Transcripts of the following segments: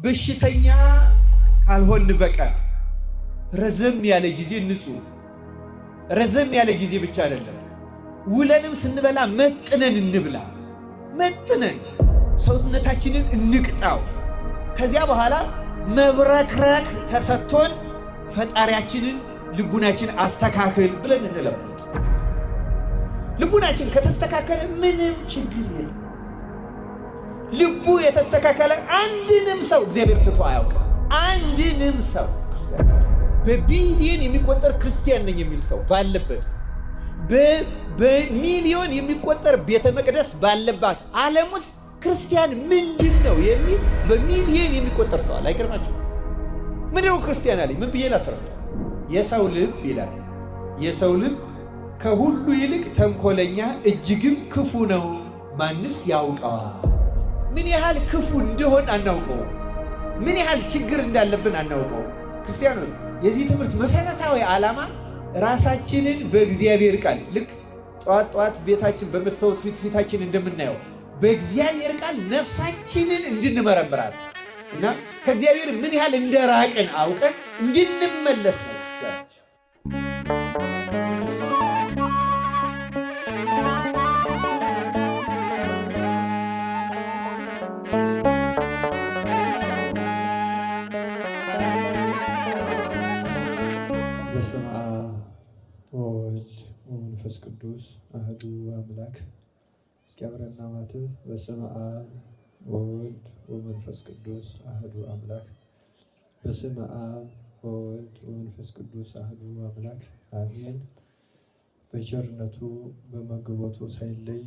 በሽተኛ ካልሆን በቀር ረዘም ያለ ጊዜ ንጹህ፣ ረዘም ያለ ጊዜ ብቻ አይደለም፣ ውለንም ስንበላ መጥነን እንብላ። መጥነን ሰውነታችንን እንቅጣው። ከዚያ በኋላ መብረክረክ ተሰጥቶን ፈጣሪያችንን ልቡናችን አስተካክል ብለን እንለምድ። ልቡናችን ከተስተካከለ ምንም ችግር የለም። ልቡ የተስተካከለ አንድንም ሰው እግዚአብሔር ትቶ አያውቅም። አንድንም ሰው በቢሊዮን የሚቆጠር ክርስቲያን ነኝ የሚል ሰው ባለበት፣ በሚሊዮን የሚቆጠር ቤተ መቅደስ ባለባት ዓለም ውስጥ ክርስቲያን ምንድን ነው የሚል በሚሊዮን የሚቆጠር ሰው አለ። አይገርማችሁ? ምንድነው ክርስቲያን አለኝ? ምን ብዬ ላስረዳ? የሰው ልብ ይላል። የሰው ልብ ከሁሉ ይልቅ ተንኮለኛ እጅግም ክፉ ነው፣ ማንስ ያውቀዋል? ምን ያህል ክፉ እንደሆን አናውቀው። ምን ያህል ችግር እንዳለብን አናውቀው። ክርስቲያኖች፣ የዚህ ትምህርት መሰረታዊ ዓላማ ራሳችንን በእግዚአብሔር ቃል ልክ ጠዋት ጠዋት ቤታችን በመስታወት ፊታችን እንደምናየው በእግዚአብሔር ቃል ነፍሳችንን እንድንመረምራት እና ከእግዚአብሔር ምን ያህል እንደራቅን አውቀን እንድንመለስ ነው። ክርስቲያኖች በስመ አብ ወወልድ ወመንፈስ ቅዱስ አሐዱ አምላክ። እስኪ አብረና ማትብ። በስመ አብ ወወልድ ወመንፈስ ቅዱስ አሐዱ አምላክ። በስመ አብ ወወልድ ወመንፈስ ቅዱስ አሐዱ አምላክ አሜን። በቸርነቱ በመግቦቱ ሳይለይ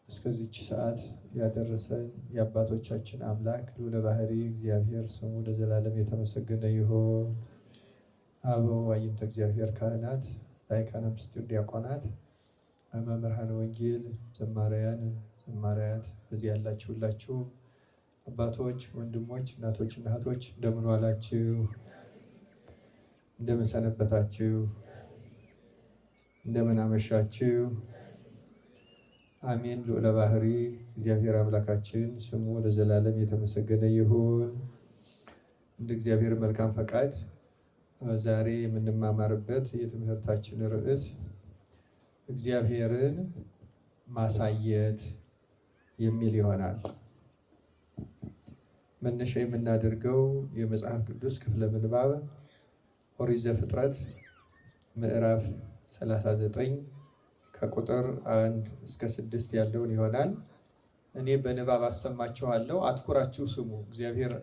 እስከዚች ሰዓት ያደረሰን የአባቶቻችን አምላክ ልዑለ ባሕርይ እግዚአብሔር ስሙ ለዘላለም የተመሰገነ ይሁን። አበው አይንተ እግዚአብሔር ካህናት፣ ላይካነ ምስጢር ዲያቆናት፣ መምህራነ ወንጌል፣ ዘማሪያን፣ ዘማሪያት፣ በዚህ ያላችሁ ሁላችሁ አባቶች፣ ወንድሞች፣ እናቶች እና እህቶች እንደምን ዋላችሁ? እንደምን ሰነበታችሁ? እንደምን አመሻችሁ? አሜን። ልዑለ ባሕርይ እግዚአብሔር አምላካችን ስሙ ለዘላለም የተመሰገነ ይሁን። እንደ እግዚአብሔር መልካም ፈቃድ ዛሬ የምንማማርበት የትምህርታችን ርዕስ እግዚአብሔርን ማሳየት የሚል ይሆናል። መነሻ የምናደርገው የመጽሐፍ ቅዱስ ክፍለ ምንባብ ኦሪት ዘፍጥረት ምዕራፍ 39 ከቁጥር 1 እስከ 6 ያለውን ይሆናል። እኔ በንባብ አሰማችኋለሁ፣ አትኩራችሁ ስሙ። እግዚአብሔር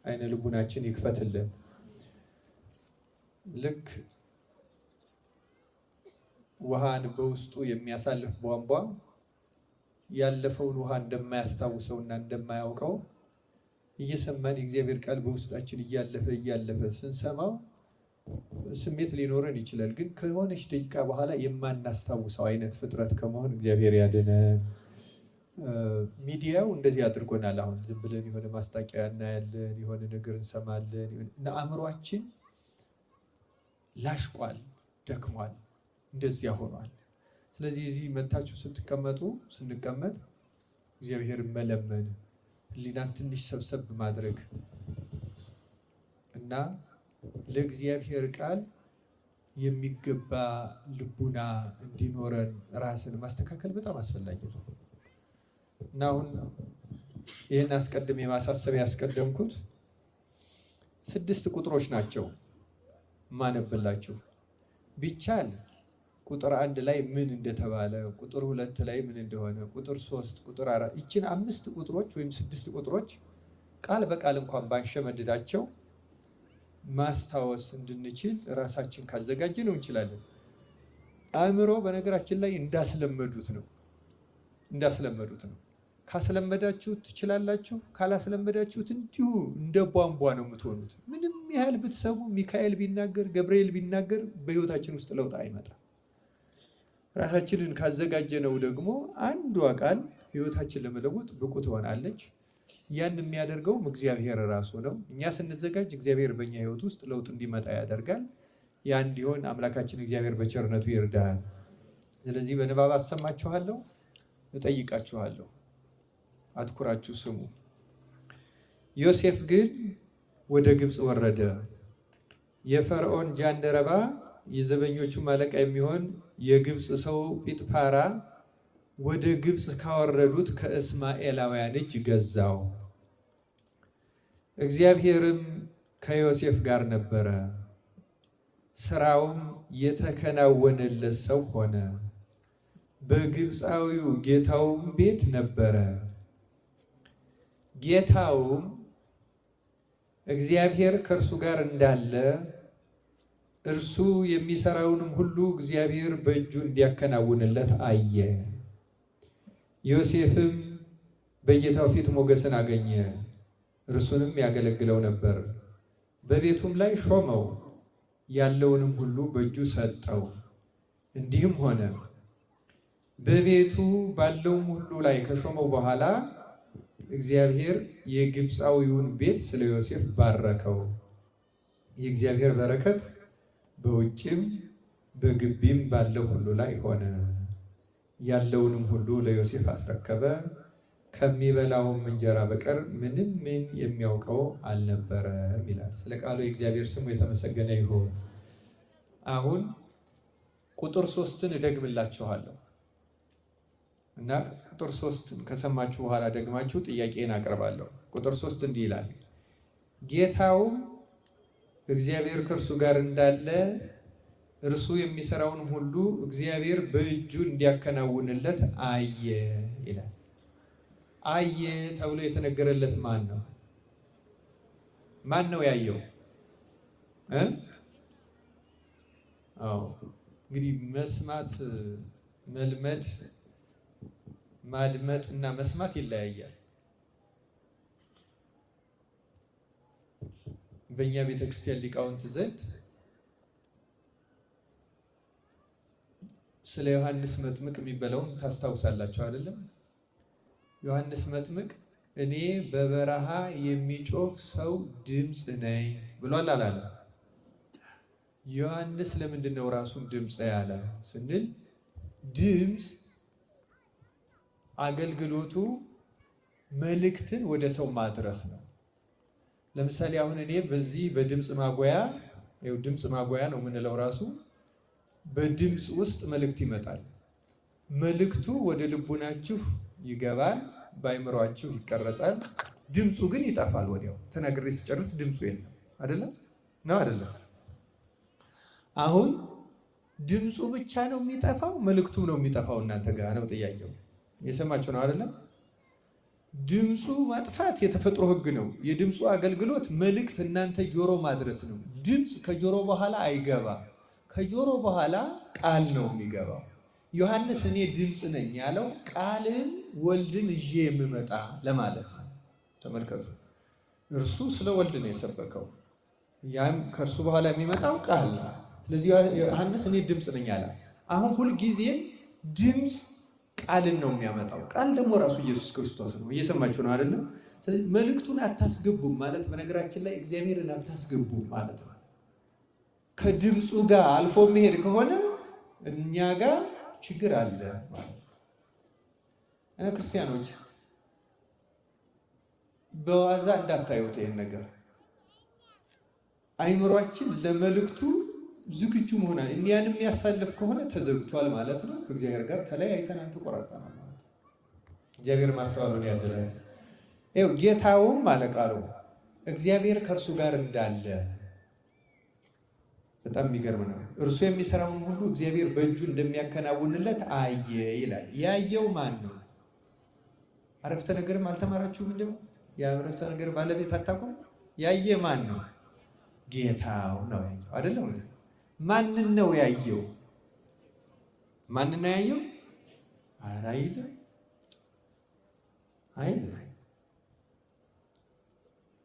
አይነ ልቡናችን ይክፈትልን። ልክ ውሃን በውስጡ የሚያሳልፍ ቧንቧ ያለፈውን ውሃ እንደማያስታውሰውና እንደማያውቀው እየሰማን የእግዚአብሔር ቃል በውስጣችን እያለፈ ስንሰማው ስሜት ሊኖረን ይችላል። ግን ከሆነች ደቂቃ በኋላ የማናስታውሰው አይነት ፍጥረት ከመሆን እግዚአብሔር ያድነን። ሚዲያው እንደዚህ አድርጎናል። አሁን ዝም ብለን የሆነ ማስታወቂያ እናያለን፣ የሆነ ነገር እንሰማለን እና አእምሯችን ላሽቋል፣ ደክሟል፣ እንደዚያ ሆኗል። ስለዚህ እዚህ መታችሁ ስንቀመጥ እግዚአብሔርን መለመን፣ ህሊናን ትንሽ ሰብሰብ ማድረግ እና ለእግዚአብሔር ቃል የሚገባ ልቡና እንዲኖረን ራስን ማስተካከል በጣም አስፈላጊ ነው እና አሁን ይህን አስቀድሜ ማሳሰቢያ ያስቀደምኩት 6 ቁጥሮች ናቸው ማነብላችሁ። ቢቻል ቁጥር 1 ላይ ምን እንደተባለ፣ ቁጥር 2 ላይ ምን እንደሆነ፣ ቁጥር 3፣ ቁጥር 4 ይችን 5 ቁጥሮች ወይም 6 ቁጥሮች ቃል በቃል እንኳን ባንሸመድዳቸው ማስታወስ እንድንችል ራሳችን ካዘጋጀ ነው እንችላለን። አእምሮ በነገራችን ላይ እንዳስለመዱት ነው። ካስለመዳችሁት ትችላላችሁ፣ ካላስለመዳችሁት እንዲሁ እንደ ቧንቧ ነው የምትሆኑት። ምንም ያህል ብትሰሙ፣ ሚካኤል ቢናገር፣ ገብርኤል ቢናገር በህይወታችን ውስጥ ለውጥ አይመጣም። ራሳችንን ካዘጋጀነው ደግሞ አንዷ ቃል ህይወታችን ለመለወጥ ብቁ ትሆናለች። ያን የሚያደርገውም እግዚአብሔር ራሱ ነው። እኛ ስንዘጋጅ እግዚአብሔር በእኛ ህይወት ውስጥ ለውጥ እንዲመጣ ያደርጋል። ያ እንዲሆን አምላካችን እግዚአብሔር በቸርነቱ ይርዳል። ስለዚህ በንባብ አሰማችኋለሁ፣ እጠይቃችኋለሁ፣ አትኩራችሁ ስሙ። ዮሴፍ ግን ወደ ግብፅ ወረደ። የፈርዖን ጃንደረባ የዘበኞቹ አለቃ የሚሆን የግብፅ ሰው ጲጥፋራ ወደ ግብፅ ካወረዱት ከእስማኤላውያን እጅ ገዛው። እግዚአብሔርም ከዮሴፍ ጋር ነበረ፣ ስራውም የተከናወነለት ሰው ሆነ። በግብፃዊው ጌታውም ቤት ነበረ። ጌታውም እግዚአብሔር ከእርሱ ጋር እንዳለ እርሱ የሚሰራውንም ሁሉ እግዚአብሔር በእጁ እንዲያከናውንለት አየ። ዮሴፍም በጌታው ፊት ሞገስን አገኘ፣ እርሱንም ያገለግለው ነበር። በቤቱም ላይ ሾመው፣ ያለውንም ሁሉ በእጁ ሰጠው። እንዲህም ሆነ በቤቱ ባለውም ሁሉ ላይ ከሾመው በኋላ እግዚአብሔር የግብፃዊውን ቤት ስለ ዮሴፍ ባረከው። የእግዚአብሔር በረከት በውጭም በግቢም ባለው ሁሉ ላይ ሆነ። ያለውንም ሁሉ ለዮሴፍ አስረከበ። ከሚበላውም እንጀራ በቀር ምንም ምን የሚያውቀው አልነበረም ይላል። ስለ ቃሉ የእግዚአብሔር ስሙ የተመሰገነ ይሁን። አሁን ቁጥር 3ን እደግምላችኋለሁ እና ቁጥር 3ን ከሰማችሁ በኋላ ደግማችሁ ጥያቄን አቀርባለሁ። ቁጥር 3 እንዲህ ይላል፣ ጌታውም እግዚአብሔር ከእርሱ ጋር እንዳለ እርሱ የሚሰራውን ሁሉ እግዚአብሔር በእጁ እንዲያከናውንለት አየ ይላል። አየ ተብሎ የተነገረለት ማን ነው? ማን ነው ያየው? እንግዲህ መስማት መልመድ ማድመጥ እና መስማት ይለያያል። በእኛ ቤተክርስቲያን ሊቃውንት ዘንድ ስለ ዮሐንስ መጥምቅ የሚባለውን ታስታውሳላችሁ አይደለም? ዮሐንስ መጥምቅ እኔ በበረሃ የሚጮህ ሰው ድምፅ ነኝ ብሏል አላለ? ዮሐንስ ለምንድን ነው ራሱን ድምፅ ያለ ስንል ድምፅ አገልግሎቱ መልእክትን ወደ ሰው ማድረስ ነው። ለምሳሌ አሁን እኔ በዚህ በድምፅ ማጉያ ድምፅ ማጉያ ነው የምንለው ራሱ በድምፅ ውስጥ መልእክት ይመጣል። መልእክቱ ወደ ልቡናችሁ ይገባል፣ በአይምሯችሁ ይቀረጻል። ድምፁ ግን ይጠፋል። ወዲያው ተናግሬ ስጨርስ ድምፁ የለም። አይደለም ነው አይደለም? አሁን ድምፁ ብቻ ነው የሚጠፋው፣ መልእክቱ ነው የሚጠፋው? እናንተ ጋር ነው ጥያቄው። የሰማችሁ ነው አይደለም? ድምፁ ማጥፋት የተፈጥሮ ሕግ ነው። የድምፁ አገልግሎት መልእክት እናንተ ጆሮ ማድረስ ነው። ድምፅ ከጆሮ በኋላ አይገባ። ከጆሮ በኋላ ቃል ነው የሚገባው። ዮሐንስ እኔ ድምፅ ነኝ ያለው ቃልን ወልድን ይዤ የምመጣ ለማለት ነው። ተመልከቱ፣ እርሱ ስለ ወልድ ነው የሰበከው፣ ያም ከእርሱ በኋላ የሚመጣው ቃል ነው። ስለዚህ ዮሐንስ እኔ ድምፅ ነኝ አለ። አሁን ሁልጊዜም ድምፅ ቃልን ነው የሚያመጣው። ቃል ደግሞ ራሱ ኢየሱስ ክርስቶስ ነው። እየሰማችሁ ነው አይደለም? ስለዚህ መልእክቱን አታስገቡም ማለት በነገራችን ላይ እግዚአብሔርን አታስገቡም ማለት ነው። ከድምፁ ጋር አልፎ መሄድ ከሆነ እኛ ጋር ችግር አለ ማለት ነው። እና ክርስቲያኖች በዋዛ እንዳታዩት ይሄን ነገር። አይምሯችን ለመልእክቱ ዝግጁ መሆናል። እኛንም ያሳልፍ ከሆነ ተዘግቷል ማለት ነው። ከእግዚአብሔር ጋር ተለያይተናል፣ ተቆራርጠናል ማለት ነው። እግዚአብሔር ማስተዋሉን ያድላል። ይኸው ጌታውም አለ ቃሉ እግዚአብሔር ከእርሱ ጋር እንዳለ። በጣም የሚገርም ነው። እርሱ የሚሰራውን ሁሉ እግዚአብሔር በእጁ እንደሚያከናውንለት አየ ይላል። ያየው ማን ነው? አረፍተ ነገርም አልተማራችሁም? እንደው የአረፍተ ነገር ባለቤት አታውቁም? ያየ ማን ነው? ጌታው ነው ያየው አይደለም? ማንን ነው ያየው? ማንን ነው ያየው? ኧረ አይልም አይልም።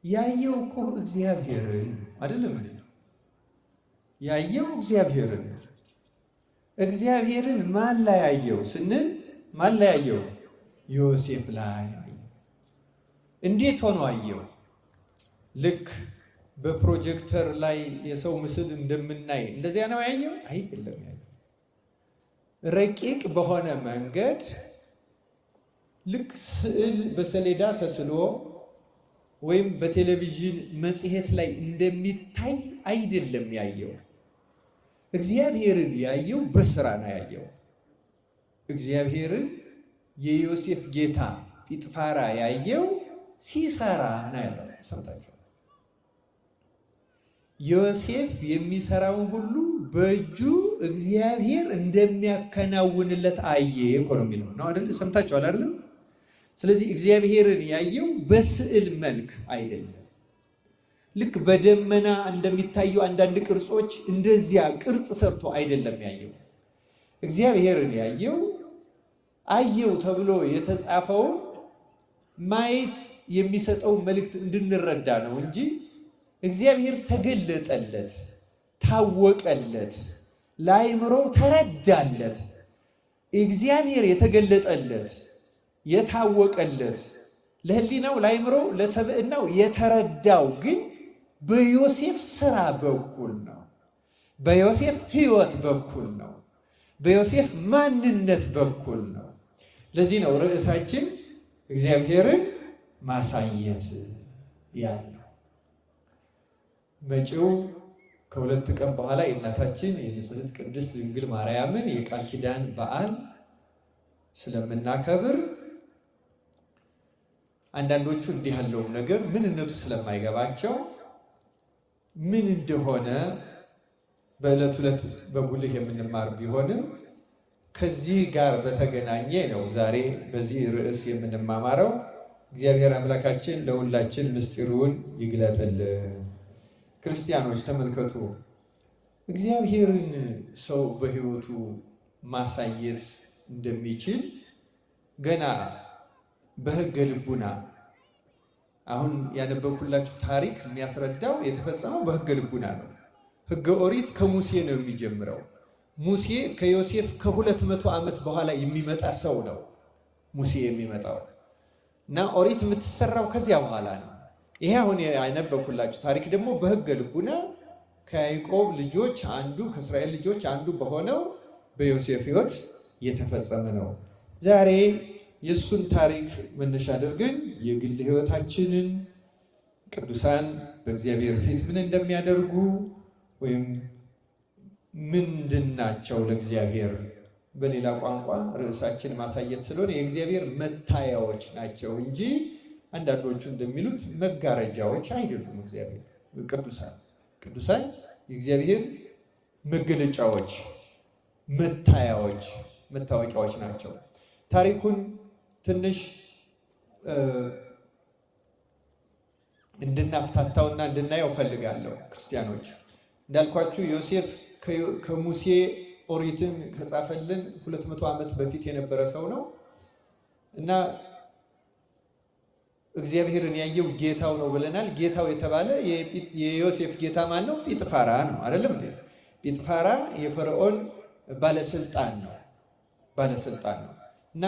ያየው እኮ እግዚአብሔርን አይደለም? ያየው እግዚአብሔርን ነው። እግዚአብሔርን ማን ላይ ያየው ስንል ማን ላይ ያየው? ዮሴፍ ላይ ያየው። እንዴት ሆኖ አየው? ልክ በፕሮጀክተር ላይ የሰው ምስል እንደምናይ እንደዚያ ነው ያየው? አይደለም። ያየው ረቂቅ በሆነ መንገድ ልክ ስዕል በሰሌዳ ተስሎ ወይም በቴሌቪዥን መጽሔት ላይ እንደሚታይ አይደለም ያየው። እግዚአብሔርን ያየው በስራ ነው ያየው። እግዚአብሔርን የዮሴፍ ጌታ ጲጥፋራ ያየው ሲሰራ ነው ያለው። ሰምታችኋል። ዮሴፍ የሚሰራውን ሁሉ በእጁ እግዚአብሔር እንደሚያከናውንለት አየ እኮ ነው የሚለው ነው አይደል? ሰምታችኋል አይደል? ስለዚህ እግዚአብሔርን ያየው በስዕል መልክ አይደለም። ልክ በደመና እንደሚታዩ አንዳንድ ቅርጾች እንደዚያ ቅርጽ ሰርቶ አይደለም ያየው። እግዚአብሔርን ያየው አየው ተብሎ የተጻፈውን ማየት የሚሰጠው መልእክት እንድንረዳ ነው እንጂ እግዚአብሔር ተገለጠለት፣ ታወቀለት፣ ለአእምሮ ተረዳለት። እግዚአብሔር የተገለጠለት የታወቀለት ለሕሊናው ለአእምሮ ለሰብዕናው የተረዳው ግን በዮሴፍ ስራ በኩል ነው። በዮሴፍ ሕይወት በኩል ነው። በዮሴፍ ማንነት በኩል ነው። ለዚህ ነው ርዕሳችን እግዚአብሔርን ማሳየት ያለው። መጪው ከሁለት ቀን በኋላ የእናታችን የንጽሕት ቅድስት ድንግል ማርያምን የቃል ኪዳን በዓል ስለምናከብር አንዳንዶቹ እንዲህ ያለውን ነገር ምንነቱ ስለማይገባቸው ምን እንደሆነ በዕለት ዕለት በጉልህ የምንማር ቢሆንም ከዚህ ጋር በተገናኘ ነው ዛሬ በዚህ ርዕስ የምንማማረው። እግዚአብሔር አምላካችን ለሁላችን ምስጢሩን ይግለጥልን። ክርስቲያኖች ተመልከቱ፣ እግዚአብሔርን ሰው በሕይወቱ ማሳየት እንደሚችል ገና በሕገ ልቡና አሁን ያነበብኩላችሁ ታሪክ የሚያስረዳው የተፈጸመው በሕገ ልቡና ነው። ሕገ ኦሪት ከሙሴ ነው የሚጀምረው። ሙሴ ከዮሴፍ ከ200 ዓመት በኋላ የሚመጣ ሰው ነው ሙሴ የሚመጣው እና ኦሪት የምትሰራው ከዚያ በኋላ ነው። ይሄ አሁን ያነበብኩላችሁ ታሪክ ደግሞ በሕገ ልቡና ከያዕቆብ ልጆች አንዱ ከእስራኤል ልጆች አንዱ በሆነው በዮሴፍ ሕይወት የተፈጸመ ነው። ዛሬ የእሱን ታሪክ መነሻ አድርገን የግል ሕይወታችንን ቅዱሳን በእግዚአብሔር ፊት ምን እንደሚያደርጉ ወይም ምንድናቸው ለእግዚአብሔር፣ በሌላ ቋንቋ ርዕሳችን ማሳየት ስለሆነ የእግዚአብሔር መታያዎች ናቸው እንጂ አንዳንዶቹ እንደሚሉት መጋረጃዎች አይደሉም። እግዚአብሔር ቅዱሳን የእግዚአብሔር መገለጫዎች፣ መታወቂያዎች ናቸው። ታሪኩን ትንሽ እንድናፍታታውና እንድናየው ፈልጋለሁ። ክርስቲያኖች እንዳልኳችሁ ዮሴፍ ከሙሴ ኦሪትን ከጻፈልን 200 ዓመት በፊት የነበረ ሰው ነው እና እግዚአብሔርን ያየው ጌታው ነው ብለናል። ጌታው የተባለ የዮሴፍ ጌታ ማን ነው? ጲጥፋራ ነው አይደለም እንዴ? ጲጥፋራ የፈርዖን ባለስልጣን ነው እና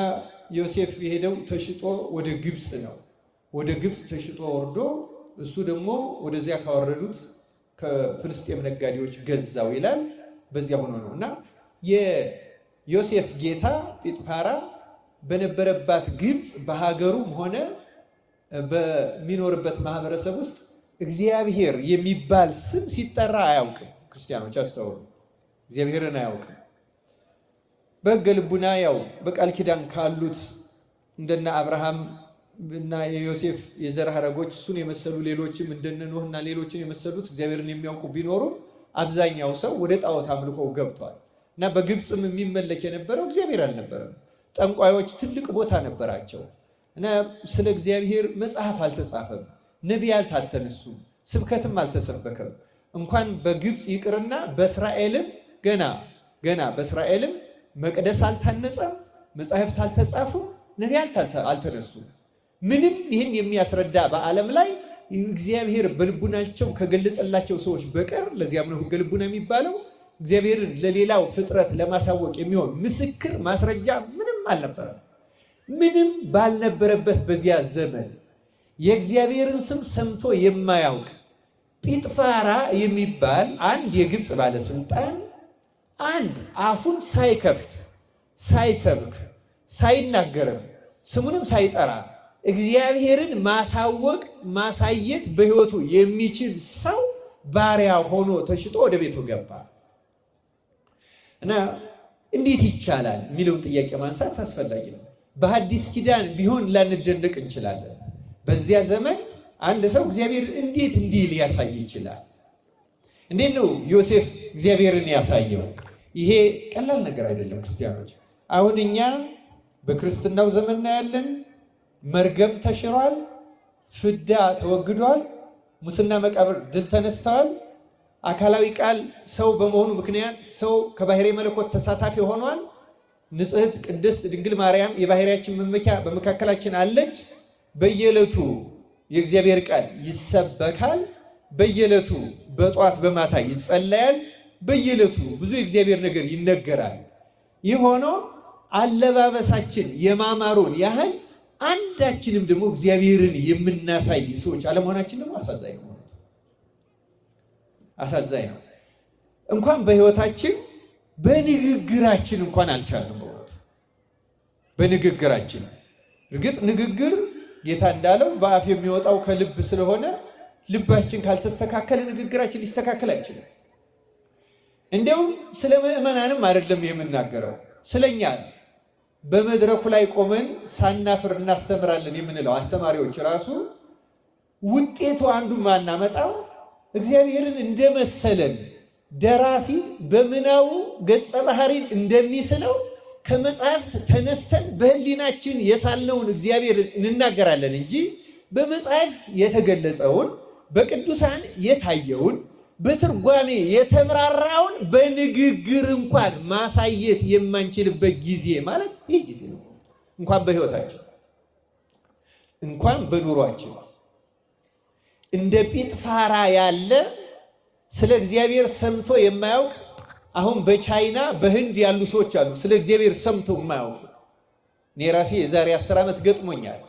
ዮሴፍ የሄደው ተሽጦ ወደ ግብፅ ነው። ወደ ግብፅ ተሽጦ ወርዶ እሱ ደግሞ ወደዚያ ካወረዱት ከፍልስጤም ነጋዴዎች ገዛው ይላል። በዚያ ሆኖ ነው እና የዮሴፍ ጌታ ጲጥፋራ በነበረባት ግብፅ በሀገሩም ሆነ በሚኖርበት ማህበረሰብ ውስጥ እግዚአብሔር የሚባል ስም ሲጠራ አያውቅም። ክርስቲያኖች አስተውሉ፣ እግዚአብሔርን አያውቅም። በሕገ ልቡና ያው በቃል ኪዳን ካሉት እንደነ አብርሃም እና የዮሴፍ የዘር ሐረጎች እሱን የመሰሉ ሌሎችም እንደነ ኖህና ሌሎችን የመሰሉት እግዚአብሔርን የሚያውቁ ቢኖሩም አብዛኛው ሰው ወደ ጣዖት አምልኮ ገብቷል እና በግብፅም የሚመለክ የነበረው እግዚአብሔር አልነበረም። ጠንቋዮች ትልቅ ቦታ ነበራቸው እና ስለ እግዚአብሔር መጽሐፍ አልተጻፈም፣ ነቢያት አልተነሱም፣ ስብከትም አልተሰበከም። እንኳን በግብፅ ይቅርና በእስራኤልም ገና በእስራኤልም መቅደስ አልታነጸም፣ መጻሕፍት አልተጻፉም፣ ነቢያት አልተነሱም። ምንም ይህን የሚያስረዳ በዓለም ላይ እግዚአብሔር በልቡናቸው ከገለጸላቸው ሰዎች በቀር ለዚያም ነው ሕገ ልቡና የሚባለው እግዚአብሔርን ለሌላው ፍጥረት ለማሳወቅ የሚሆን ምስክር ማስረጃ ምንም አልነበረም። ምንም ባልነበረበት በዚያ ዘመን የእግዚአብሔርን ስም ሰምቶ የማያውቅ ጲጥፋራ የሚባል አንድ የግብፅ ባለስልጣን አንድ አፉን ሳይከፍት ሳይሰብክ ሳይናገርም ስሙንም ሳይጠራ እግዚአብሔርን ማሳወቅ ማሳየት በሕይወቱ የሚችል ሰው ባሪያ ሆኖ ተሽጦ ወደ ቤቱ ገባ እና እንዴት ይቻላል የሚለውን ጥያቄ ማንሳት አስፈላጊ ነው። በሐዲስ ኪዳን ቢሆን ላንደነቅ እንችላለን። በዚያ ዘመን አንድ ሰው እግዚአብሔር እንዴት እንዲህ ሊያሳይ ይችላል? እንዴት ነው ዮሴፍ እግዚአብሔርን ያሳየው? ይሄ ቀላል ነገር አይደለም ክርስቲያኖች። አሁን እኛ በክርስትናው ዘመን ያለን መርገም ተሽሯል፣ ፍዳ ተወግዷል፣ ሙስና መቃብር ድል ተነስተዋል። አካላዊ ቃል ሰው በመሆኑ ምክንያት ሰው ከባሕርይ መለኮት ተሳታፊ ሆኗል። ንጽሕት ቅድስት ድንግል ማርያም የባሕርያችን መመኪያ በመካከላችን አለች። በየዕለቱ የእግዚአብሔር ቃል ይሰበካል። በየዕለቱ በጧት በማታ ይጸለያል። በየዕለቱ ብዙ የእግዚአብሔር ነገር ይነገራል። ይህ ሆኖ አለባበሳችን የማማሩን ያህል አንዳችንም ደግሞ እግዚአብሔርን የምናሳይ ሰዎች አለመሆናችን ደግሞ አሳዛኝ ነው። አሳዛኝ ነው። እንኳን በሕይወታችን በንግግራችን እንኳን አልቻልንም። በእውነቱ በንግግራችን እርግጥ ንግግር ጌታ እንዳለው በአፍ የሚወጣው ከልብ ስለሆነ ልባችን ካልተስተካከለ ንግግራችን ሊስተካከል አይችልም። እንዲያውም ስለ ምዕመናንም አይደለም የምናገረው፣ ስለኛ በመድረኩ ላይ ቆመን ሳናፍር እናስተምራለን የምንለው አስተማሪዎች ራሱ ውጤቱ አንዱ ማናመጣው እግዚአብሔርን እንደመሰለን ደራሲ በምናቡ ገጸ ባህሪን እንደሚስለው ከመጽሐፍት ተነስተን በህሊናችን የሳልነውን እግዚአብሔርን እንናገራለን እንጂ በመጽሐፍት የተገለጸውን በቅዱሳን የታየውን በትርጓሜ የተምራራውን በንግግር እንኳን ማሳየት የማንችልበት ጊዜ ማለት ይህ ጊዜ ነው። እንኳን በሕይወታችን እንኳን በኑሯችን እንደ ጲጥፋራ ያለ ስለ እግዚአብሔር ሰምቶ የማያውቅ አሁን በቻይና በህንድ ያሉ ሰዎች አሉ፣ ስለ እግዚአብሔር ሰምቶ የማያውቁ። እኔ ራሴ የዛሬ 10 ዓመት ገጥሞኛል።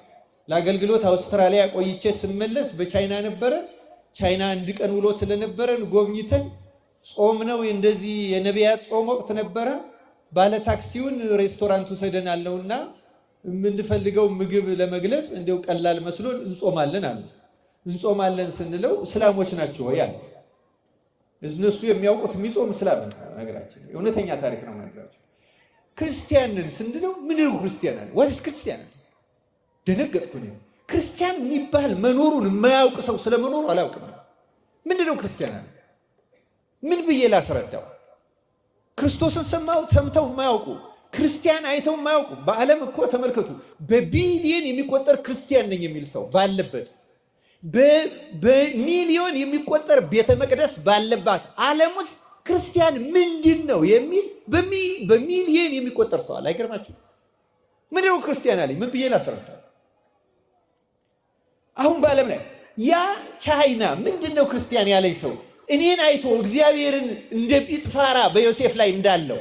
ለአገልግሎት አውስትራሊያ ቆይቼ ስመለስ በቻይና ነበረ። ቻይና አንድ ቀን ውሎ ስለነበረን ጎብኝተን ጾም ነው፣ እንደዚህ የነቢያት ጾም ወቅት ነበረ። ባለ ታክሲውን ሬስቶራንት ወሰደን አለውና የምንፈልገው ምግብ ለመግለጽ እንደው ቀላል መስሎን እንጾማለን አለ። እንጾማለን ስንለው እስላሞች ናቸው ወይ አለ። እነሱ የሚያውቁት የሚጾም እስላም ነገራችን እውነተኛ ታሪክ ነው ነገራችን። ክርስቲያንን ስንለው ምን ነው ክርስቲያን አለ። ወይስ ክርስቲያን ደነገጥኩኝ። ክርስቲያን የሚባል መኖሩን የማያውቅ ሰው ስለመኖሩ አላውቅም። ምንድነው ክርስቲያን አለ? ምን ብዬ ላስረዳው? ክርስቶስን ሰምተው የማያውቁ ክርስቲያን አይተው የማያውቁ በዓለም እኮ ተመልከቱ፣ በቢሊየን የሚቆጠር ክርስቲያን ነኝ የሚል ሰው ባለበት በሚሊዮን የሚቆጠር ቤተ መቅደስ ባለባት ዓለም ውስጥ ክርስቲያን ምንድን ነው የሚል በሚሊዮን የሚቆጠር ሰው አለ። አይገርማችሁ? ምንድነው ክርስቲያን አለኝ? ምን ብዬ ላስረዳው? አሁን በዓለም ላይ ያ ቻይና ምንድነው ክርስቲያን ያለኝ ሰው እኔን አይቶ እግዚአብሔርን እንደ ጲጥፋራ በዮሴፍ ላይ እንዳለው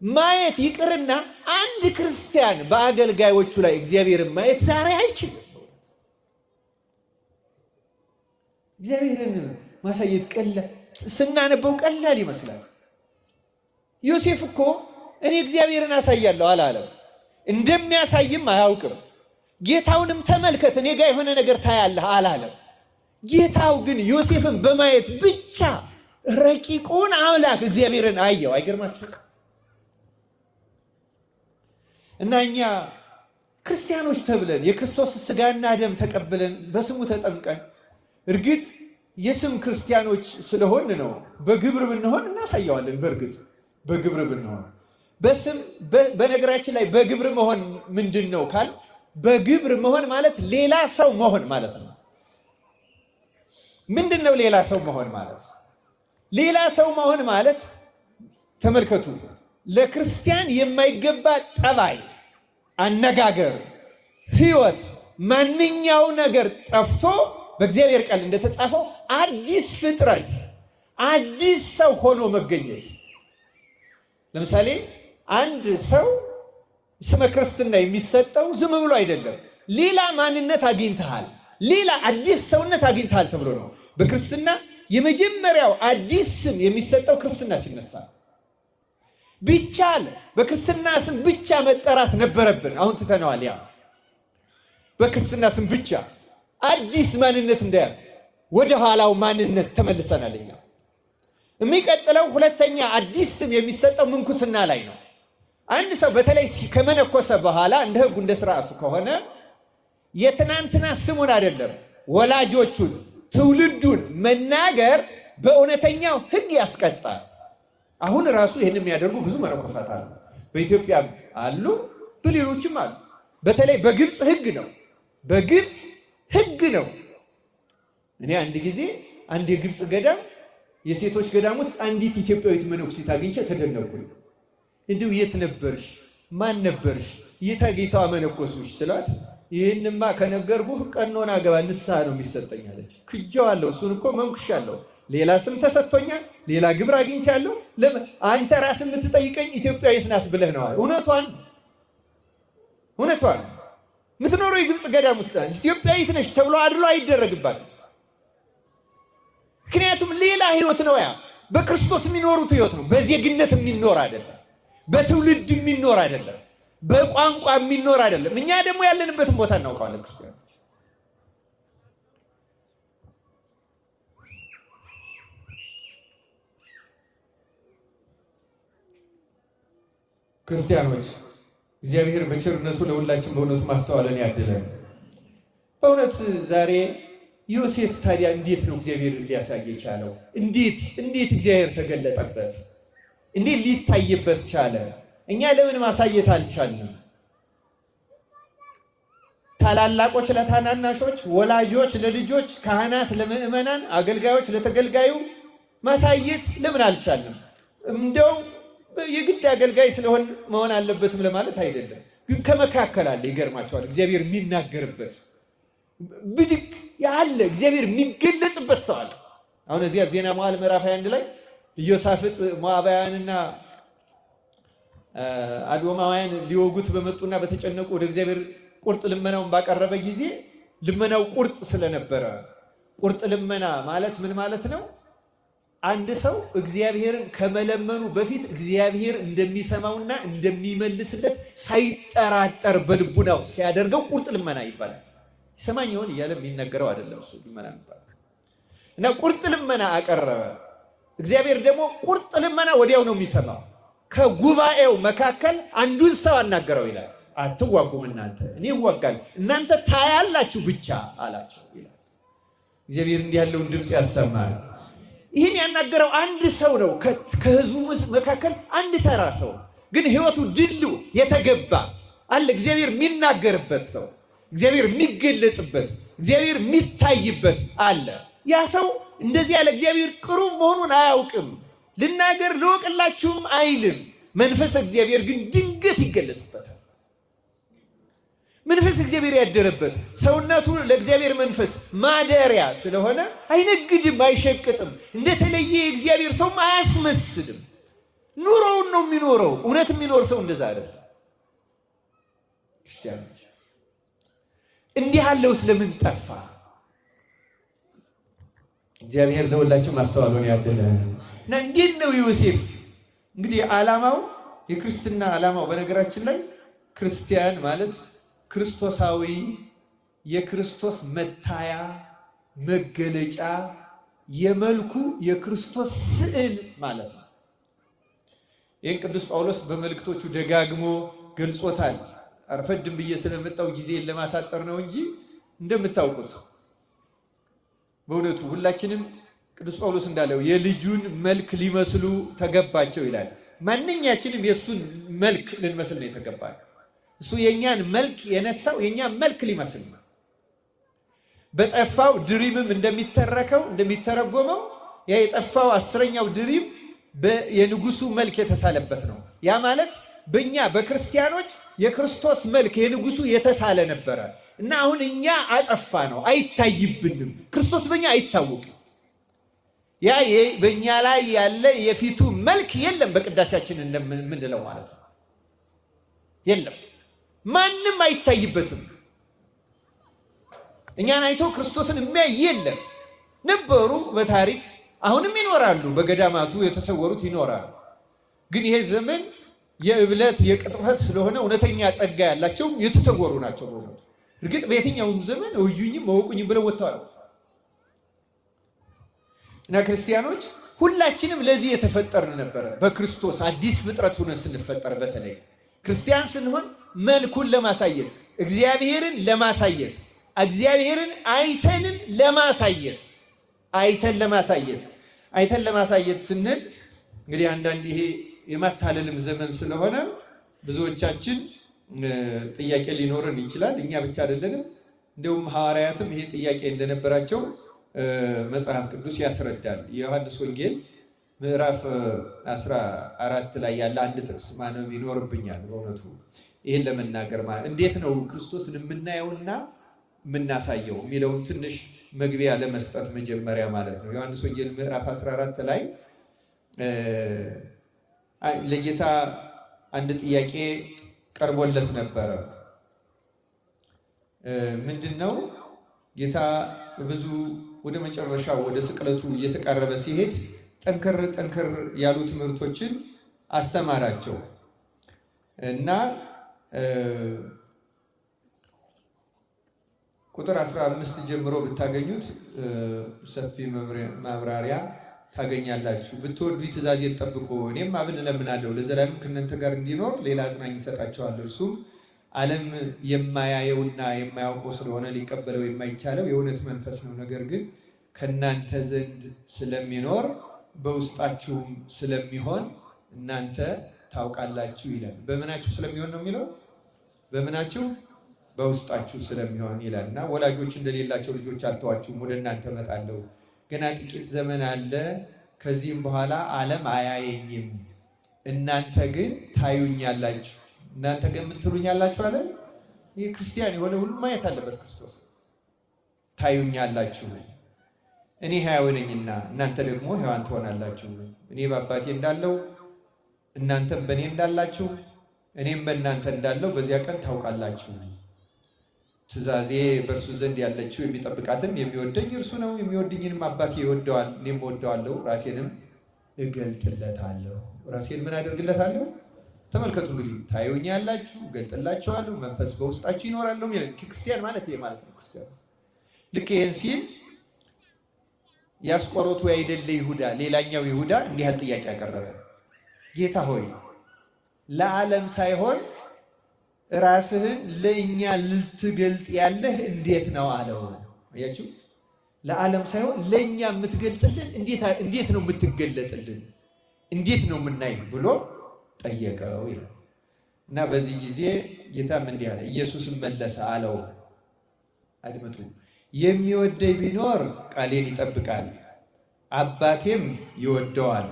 ማየት ይቅርና አንድ ክርስቲያን በአገልጋዮቹ ላይ እግዚአብሔርን ማየት ዛሬ አይችልም። እግዚአብሔርን ማሳየት ቀላል፣ ስናነበው ቀላል ይመስላል። ዮሴፍ እኮ እኔ እግዚአብሔርን አሳያለሁ አላለም። እንደሚያሳይም አያውቅም። ጌታውንም ተመልከት እኔ ጋር የሆነ ነገር ታያለህ አላለም። ጌታው ግን ዮሴፍን በማየት ብቻ ረቂቁን አምላክ እግዚአብሔርን አየው። አይገርማችሁ? እና እኛ ክርስቲያኖች ተብለን የክርስቶስ ሥጋና ደም ተቀብለን በስሙ ተጠምቀን እርግጥ የስም ክርስቲያኖች ስለሆን ነው። በግብር ብንሆን እናሳየዋለን። በእርግጥ በግብር ብንሆን በስም በነገራችን ላይ በግብር መሆን ምንድን ነው ካል በግብር መሆን ማለት ሌላ ሰው መሆን ማለት ነው። ምንድን ነው ሌላ ሰው መሆን ማለት? ሌላ ሰው መሆን ማለት ተመልከቱ፣ ለክርስቲያን የማይገባ ጠባይ፣ አነጋገር፣ ሕይወት፣ ማንኛው ነገር ጠፍቶ በእግዚአብሔር ቃል እንደተጻፈው አዲስ ፍጥረት አዲስ ሰው ሆኖ መገኘት። ለምሳሌ አንድ ሰው ስመ ክርስትና የሚሰጠው ዝም ብሎ አይደለም። ሌላ ማንነት አግኝተሃል፣ ሌላ አዲስ ሰውነት አግኝተሃል ተብሎ ነው። በክርስትና የመጀመሪያው አዲስ ስም የሚሰጠው ክርስትና ሲነሳ ቢቻል በክርስትና ስም ብቻ መጠራት ነበረብን። አሁን ትተነዋል። ያ በክርስትና ስም ብቻ አዲስ ማንነት እንደያዝ ወደ ኋላው ማንነት ተመልሰናል። እኛ የሚቀጥለው ሁለተኛ አዲስ ስም የሚሰጠው ምንኩስና ላይ ነው። አንድ ሰው በተለይ ከመነኮሰ በኋላ እንደ ሕጉ እንደ ስርዓቱ ከሆነ የትናንትና ስሙን አይደለም ወላጆቹን ትውልዱን መናገር በእውነተኛው ሕግ ያስቀጣል። አሁን ራሱ ይህን የሚያደርጉ ብዙ መነኮሳት አሉ። በኢትዮጵያ አሉ፣ በሌሎችም አሉ። በተለይ በግብፅ ሕግ ነው። በግብፅ ሕግ ነው። እኔ አንድ ጊዜ አንድ የግብፅ ገዳም የሴቶች ገዳም ውስጥ አንዲት ኢትዮጵያዊት መነኩሴት አግኝቼ ተደነቅኩኝ። እንዲሁ የት ነበርሽ? ማን ነበርሽ? የት ጌታዋ መነኮሱሽ ስላት ይህንማ ከነገርኩህ ቀኖና ገባ ንስሐ ነው የሚሰጠኝ አለች። ክጄዋለሁ። እሱን እኮ መንኩሻለሁ። ሌላ ስም ተሰጥቶኛል፣ ሌላ ግብር አግኝቻለሁ። ለምን አንተ ራስህ የምትጠይቀኝ ኢትዮጵያዊት ናት ብለህ ነው? እውነቷን የምትኖረው የግብፅ ገዳም ውስጥ ኢትዮጵያዊት ነች ተብሎ አድሎ አይደረግባትም። ምክንያቱም ሌላ ህይወት ነው። ያ በክርስቶስ የሚኖሩት ህይወት ነው። በዜግነት የሚኖር አይደለም። በትውልድ የሚኖር አይደለም። በቋንቋ የሚኖር አይደለም። እኛ ደግሞ ያለንበትን ቦታ እናውቀዋለን። ክርስቲያኖች እግዚአብሔር በቸርነቱ ለሁላችን በእውነቱ ማስተዋልን ያድለን። በእውነት ዛሬ ዮሴፍ ታዲያ እንዴት ነው እግዚአብሔር ሊያሳይ የቻለው? እንዴት እግዚአብሔር ተገለጠበት? እንዴት ሊታይበት ቻለ? እኛ ለምን ማሳየት አልቻልንም? ታላላቆች ለታናናሾች፣ ወላጆች ለልጆች፣ ካህናት ለምእመናን፣ አገልጋዮች ለተገልጋዩ ማሳየት ለምን አልቻልንም? እንደው የግድ አገልጋይ ስለሆን መሆን አለበትም ለማለት አይደለም። ግን ከመካከል አለ። ይገርማቸዋል። እግዚአብሔር የሚናገርበት ብድግ ያለ እግዚአብሔር የሚገለጽበት ሰው አለ። አሁን እዚያ ዜና መዋዕል ምዕራፍ 21 ላይ ኢዮሳፍጥ ሞዓባውያንና አዶማውያን ሊወጉት በመጡና በተጨነቁ ወደ እግዚአብሔር ቁርጥ ልመናውን ባቀረበ ጊዜ ልመናው ቁርጥ ስለነበረ፣ ቁርጥ ልመና ማለት ምን ማለት ነው? አንድ ሰው እግዚአብሔርን ከመለመኑ በፊት እግዚአብሔር እንደሚሰማውና እንደሚመልስለት ሳይጠራጠር በልቡናው ሲያደርገው ቁርጥ ልመና ይባላል። ይሰማኝ ይሆን እያለ የሚነገረው አይደለም። እሱ ልመና ይባላል። እና ቁርጥ ልመና አቀረበ። እግዚአብሔር ደግሞ ቁርጥ ልመና ወዲያው ነው የሚሰማው። ከጉባኤው መካከል አንዱን ሰው አናገረው ይላል። አትዋጉም እናንተ፣ እኔ እዋጋለሁ፣ እናንተ ታያላችሁ ብቻ አላቸው ይላል። እግዚአብሔር እንዲህ ያለውን ድምፅ ያሰማል። ይህን ያናገረው አንድ ሰው ነው። ከህዝቡ መካከል አንድ ተራ ሰው ግን ህይወቱ ድሉ የተገባ አለ። እግዚአብሔር የሚናገርበት ሰው፣ እግዚአብሔር የሚገለጽበት፣ እግዚአብሔር የሚታይበት አለ። ያ ሰው እንደዚህ ያለ እግዚአብሔር ቅሩብ መሆኑን አያውቅም። ልናገር ልወቅላችሁም አይልም። መንፈስ እግዚአብሔር ግን ድንገት ይገለጽበታል። መንፈስ እግዚአብሔር ያደረበት ሰውነቱ ለእግዚአብሔር መንፈስ ማደሪያ ስለሆነ አይነግድም፣ አይሸቅጥም። እንደተለየ የእግዚአብሔር ሰውም አያስመስልም። ኑሮውን ነው የሚኖረው። እውነት የሚኖር ሰው እንደዛ አይደለም። ክርስቲያኖች እንዲህ ያለው ስለምን ጠፋ? እግዚአብሔር ለሁላችን ማስተዋሉን ያድለን። እና እንዴት ነው ዮሴፍ እንግዲህ ዓላማው፣ የክርስትና ዓላማው በነገራችን ላይ ክርስቲያን ማለት ክርስቶሳዊ የክርስቶስ መታያ መገለጫ የመልኩ የክርስቶስ ስዕል ማለት ነው። ይህን ቅዱስ ጳውሎስ በመልእክቶቹ ደጋግሞ ገልጾታል። አርፈድም ብዬ ስለመጣው ጊዜን ለማሳጠር ነው እንጂ እንደምታውቁት በእውነቱ ሁላችንም ቅዱስ ጳውሎስ እንዳለው የልጁን መልክ ሊመስሉ ተገባቸው ይላል። ማንኛችንም የእሱን መልክ ልንመስል ነው የተገባል። እሱ የኛን መልክ የነሳው የኛን መልክ ሊመስል ነው። በጠፋው ድሪምም እንደሚተረጎመው ያ የጠፋው 10ኛው ድሪም የንጉሱ መልክ የተሳለበት ነው። ያ ማለት በእኛ በክርስቲያኖች የክርስቶስ መልክ የንጉሱ የተሳለ ነበረ እና አሁን እኛ አጠፋ ነው፣ አይታይብንም። ክርስቶስ በእኛ አይታወቅም። ያ በእኛ ላይ ያለ የፊቱ መልክ የለም። በቅዳሴያችን እንደምንለው ማለት ነው የለም። ማንም አይታይበትም። እኛን አይቶ ክርስቶስን የሚያይ የለም። ነበሩ በታሪክ አሁንም ይኖራሉ። በገዳማቱ የተሰወሩት ይኖራሉ። ግን ይሄ ዘመን የእብለት የቅጥፈት ስለሆነ እውነተኛ ጸጋ ያላቸው የተሰወሩ ናቸው። በእውነቱ እርግጥ በየትኛውም ዘመን እዩኝም እወቁኝም ብለው ወጥተዋል። እና ክርስቲያኖች ሁላችንም ለዚህ የተፈጠርን ነበረ። በክርስቶስ አዲስ ፍጥረት ሆነን ስንፈጠር በተለይ ክርስቲያን ስንሆን መልኩን ለማሳየት እግዚአብሔርን ለማሳየት እግዚአብሔርን አይተን ለማሳየት ስንል እንግዲህ አንዳንድ ይሄ የማታለልም ዘመን ስለሆነ ብዙዎቻችን ጥያቄ ሊኖርን ይችላል። እኛ ብቻ አይደለንም። እንደውም ሐዋርያትም ይሄ ጥያቄ እንደነበራቸው መጽሐፍ ቅዱስ ያስረዳል። የዮሐንስ ወንጌል ምዕራፍ 14 ላይ ያለ አንድ ጥቅስ ማንበብ ይኖርብኛል። በእውነቱ ይህን ለመናገር እንዴት ነው ክርስቶስን የምናየውና የምናሳየው የሚለውን ትንሽ መግቢያ ለመስጠት መጀመሪያ ማለት ነው። ዮሐንስ ወንጌል ምዕራፍ 14 ላይ ለጌታ አንድ ጥያቄ ቀርቦለት ነበረ። ምንድነው? ጌታ ብዙ ወደ መጨረሻው ወደ ስቅለቱ እየተቃረበ ሲሄድ ጠንከር ያሉ ትምህርቶችን አስተማራቸው እና ቁጥር 15 ጀምሮ ብታገኙት ሰፊ ማብራሪያ ታገኛላችሁ። ብትወዱ ትእዛዜን ጠብቁ፣ እኔም አብን እለምናለሁ ለዘላለም ከእናንተ ጋር እንዲኖር ሌላ አጽናኝ እሰጣችኋለሁ። እርሱም ዓለም የማያየውና የማያውቀው ስለሆነ ሊቀበለው የማይቻለው የእውነት መንፈስ ነው። ነገር ግን ከእናንተ ዘንድ ስለሚኖር በውስጣችሁም ስለሚሆን እናንተ ታውቃላችሁ ይላል። በምናችሁ ስለሚሆን ነው የሚለው? በምናችሁ? በውስጣችሁ ስለሚሆን ይላል። እና ወላጆች እንደሌላቸው ልጆች አልተዋችሁም፣ ወደ እናንተ እመጣለሁ። ገና ጥቂት ዘመን አለ፣ ከዚህም በኋላ ዓለም አያየኝም፣ እናንተ ግን ታዩኛላችሁ። እናንተ ግን ምን ትሉኛላችሁ አለ። ይህ ክርስቲያን የሆነ ሁሉ ማየት አለበት ክርስቶስ። ታዩኛላችሁ፣ እኔ ሕያው ነኝና እናንተ ደግሞ ሕያዋን ትሆናላችሁ። እኔ በአባቴ እንዳለው እናንተም በእኔ እንዳላችሁ እኔም በእናንተ እንዳለው በዚያ ቀን ታውቃላችሁ። ትእዛዜ በእርሱ ዘንድ ያለችው የሚጠብቃትም የሚወደኝ እርሱ ነው። የሚወድኝንም አባቴ ይወደዋል፣ እኔም እወደዋለሁ፣ ራሴንም እገልጥለታለሁ። ራሴን ምን አደርግለታለሁ? ተመልከቱ እንግዲህ ታዩኛላችሁ፣ እገልጥላችኋለሁ፣ መንፈስ በውስጣችሁ ይኖራል ነው። ክርስቲያን ማለት ይሄ ማለት ነው። ክርስቲያን ልክ ይሄን ሲል ያስቆሮቱ ያይደለ ይሁዳ፣ ሌላኛው ይሁዳ እንዲህ ያለ ጥያቄ ያቀረበ፣ ጌታ ሆይ ለዓለም ሳይሆን ራስህን ለእኛ ልትገልጥ ያለህ እንዴት ነው አለው። አያችሁ፣ ለዓለም ሳይሆን ለእኛ የምትገልጥልን እንዴት ነው የምትገለጥልን? እንዴት ነው የምናይ ብሎ ጠየቀው ይላል። እና በዚህ ጊዜ ጌታም እንዲህ አለ። ኢየሱስም መለሰ አለው፣ አድምጡ፣ የሚወደኝ ቢኖር ቃሌን ይጠብቃል፣ አባቴም ይወደዋል፣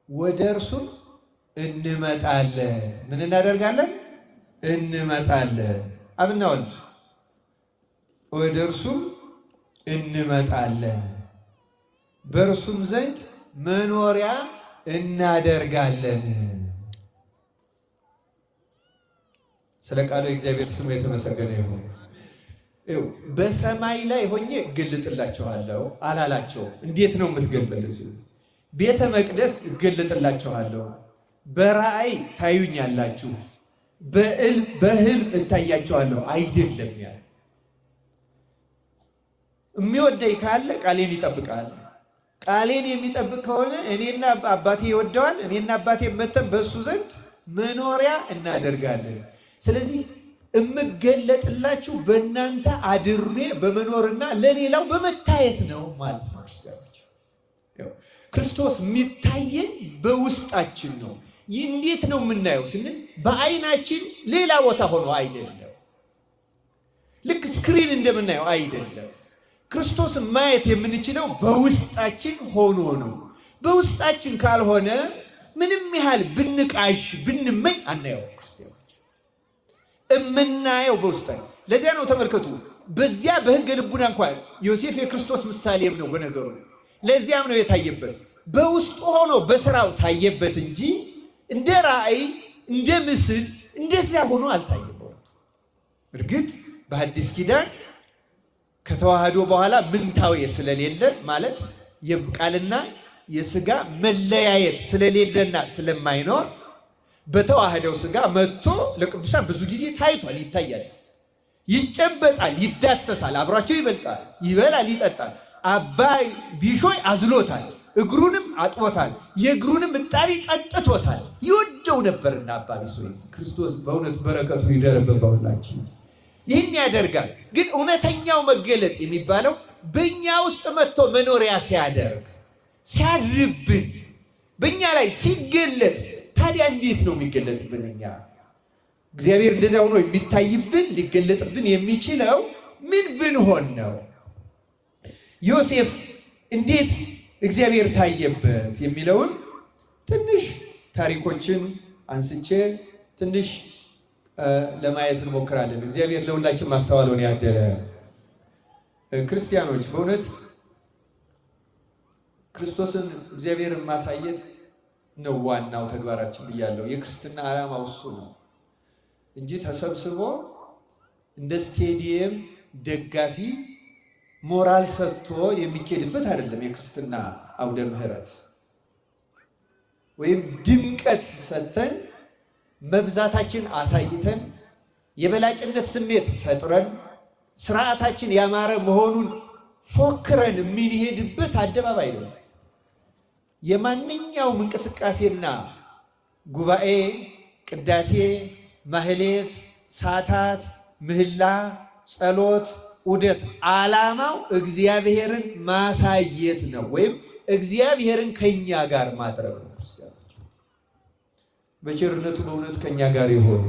ወደ እርሱም እንመጣለን። ምን እናደርጋለን? እንመጣለን። አብና ወልድ ወደ እርሱም እንመጣለን፣ በእርሱም ዘንድ መኖሪያ እናደርጋለን። ስለ ቃሉ የእግዚአብሔር ስሙ የተመሰገነ ይሁን። በሰማይ ላይ ሆኜ እገልጥላችኋለሁ አላላቸው። እንዴት ነው የምትገልጥልኝ ሲሉ፣ ቤተ መቅደስ እገልጥላችኋለሁ፣ በራእይ ታዩኛላችሁ፣ በህልም እታያችኋለሁ አይደለም ያለ። የሚወደኝ ካለ ቃሌን ይጠብቃል። ቃሌን የሚጠብቅ ከሆነ እኔና አባቴ ይወደዋል፣ እኔና አባቴ መተን በእሱ ዘንድ መኖሪያ እናደርጋለን። ስለዚህ እምገለጥላችሁ በእናንተ አድሬ በመኖርና ለሌላው በመታየት ነው ማለት ነው። ክርስቲያኖች ክርስቶስ የሚታየን በውስጣችን ነው። ይህ እንዴት ነው የምናየው ስንል በአይናችን ሌላ ቦታ ሆኖ አይደለም፣ ልክ ስክሪን እንደምናየው አይደለም። ክርስቶስን ማየት የምንችለው በውስጣችን ሆኖ ነው። በውስጣችን ካልሆነ ምንም ያህል ብንቃሽ ብንመኝ አናየው። ክርስቲያኖች እምናየው በውስጣችን። ለዚያ ነው ተመልከቱ፣ በዚያ በሕገ ልቡና እንኳን ዮሴፍ የክርስቶስ ምሳሌም ነው በነገሩ። ለዚያም ነው የታየበት፣ በውስጡ ሆኖ በስራው ታየበት እንጂ እንደ ራእይ እንደ ምስል እንደዚያ ሆኖ አልታየም። እርግጥ በአዲስ ኪዳን ከተዋህዶ በኋላ ምንታዊ ስለሌለ ማለት የቃልና የሥጋ መለያየት ስለሌለና ስለማይኖር በተዋህደው ሥጋ መጥቶ ለቅዱሳን ብዙ ጊዜ ታይቷል፣ ይታያል። ይጨበጣል፣ ይዳሰሳል፣ አብሯቸው ይበልጣል፣ ይበላል፣ ይጠጣል። አባይ ቢሾይ አዝሎታል፣ እግሩንም አጥቦታል፣ የእግሩንም እጣቢ ጠጥቶታል። ይወደው ነበርና አባ ቢሾይ ክርስቶስ በእውነት በረከቱ ይደርብን በሁላችን። ይህን ያደርጋል። ግን እውነተኛው መገለጥ የሚባለው በእኛ ውስጥ መጥቶ መኖሪያ ሲያደርግ ሲያድርብን በእኛ ላይ ሲገለጥ። ታዲያ እንዴት ነው የሚገለጥብን? እኛ እግዚአብሔር እንደዚያ ሆኖ የሚታይብን ሊገለጥብን የሚችለው ምን ብንሆን ነው? ዮሴፍ እንዴት እግዚአብሔር ታየበት የሚለውን ትንሽ ታሪኮችን አንስቼ ትንሽ ለማየት እንሞክራለን። እግዚአብሔር ለሁላችን ማስተዋሉን ያደለ። ክርስቲያኖች በእውነት ክርስቶስን እግዚአብሔርን ማሳየት ነው ዋናው ተግባራችን ብያለሁ። የክርስትና ዓላማው እሱ ነው እንጂ ተሰብስቦ እንደ ስቴዲየም ደጋፊ ሞራል ሰጥቶ የሚኬድበት አይደለም። የክርስትና አውደ ምሕረት ወይም ድምቀት ሰጥተን መብዛታችን አሳይተን የበላጭነት ስሜት ፈጥረን ስርዓታችን ያማረ መሆኑን ፎክረን የምንሄድበት አደባባይ ነው። የማንኛውም እንቅስቃሴና ጉባኤ፣ ቅዳሴ፣ ማህሌት፣ ሳታት፣ ምህላ፣ ጸሎት፣ ዑደት ዓላማው እግዚአብሔርን ማሳየት ነው፣ ወይም እግዚአብሔርን ከኛ ጋር ማድረግ ነው። ክርስቲያኖች በቸርነቱ በእውነት ከኛ ጋር የሆኑ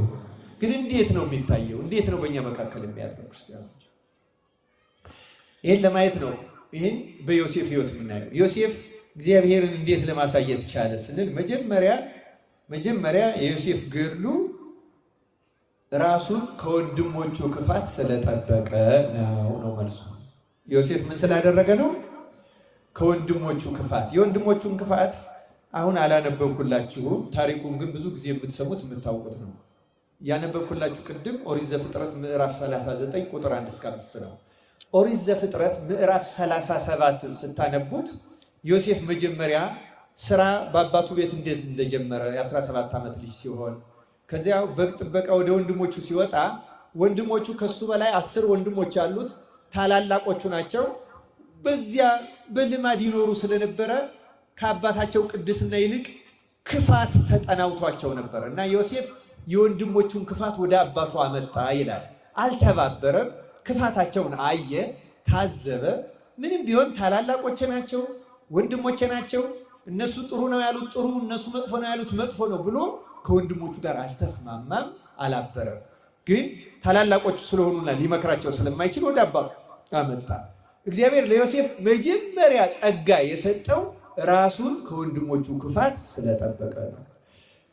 ግን እንዴት ነው የሚታየው? እንዴት ነው በእኛ መካከል የሚያድረው? ክርስቲያኖች ይህን ለማየት ነው ይህን በዮሴፍ ሕይወት የምናየው። ዮሴፍ እግዚአብሔርን እንዴት ለማሳየት ቻለ ስንል መጀመሪያ የዮሴፍ ገድሉ ራሱን ከወንድሞቹ ክፋት ስለጠበቀ ነው መልሱ። ዮሴፍ ምን ስላደረገ ነው? ከወንድሞቹ ክፋት። የወንድሞቹን ክፋት አሁን አላነበብኩላችሁም። ታሪኩን ግን ብዙ ጊዜ የምትሰሙት የምታውቁት ነው። ያነበብኩላችሁ ቅድም ኦሪት ዘፍጥረት ምዕራፍ 39 ቁጥር 1 እስከ 5 ነው። ኦሪት ዘፍጥረት ምዕራፍ 37 ስታነቡት ዮሴፍ መጀመሪያ ስራ በአባቱ ቤት እንዴት እንደጀመረ የ17 ዓመት ልጅ ሲሆን ከዚያው በግ ጥበቃ ወደ ወንድሞቹ ሲወጣ ወንድሞቹ ከሱ በላይ 10 ወንድሞች አሉት፣ ታላላቆቹ ናቸው። በዚያ በልማድ ይኖሩ ስለነበረ ከአባታቸው ቅድስና ይልቅ ክፋት ተጠናውቷቸው ነበር እና ዮሴፍ የወንድሞቹን ክፋት ወደ አባቱ አመጣ ይላል። አልተባበረም። ክፋታቸውን አየ፣ ታዘበ። ምንም ቢሆን ታላላቆቼ ናቸው፣ ወንድሞቼ ናቸው፣ እነሱ ጥሩ ነው ያሉት ጥሩ፣ እነሱ መጥፎ ነው ያሉት መጥፎ ነው ብሎ ከወንድሞቹ ጋር አልተስማማም፣ አላበረም። ግን ታላላቆቹ ስለሆኑና ሊመክራቸው ስለማይችል ወደ አባቱ አመጣ። እግዚአብሔር ለዮሴፍ መጀመሪያ ጸጋ የሰጠው ራሱን ከወንድሞቹ ክፋት ስለጠበቀ ነው።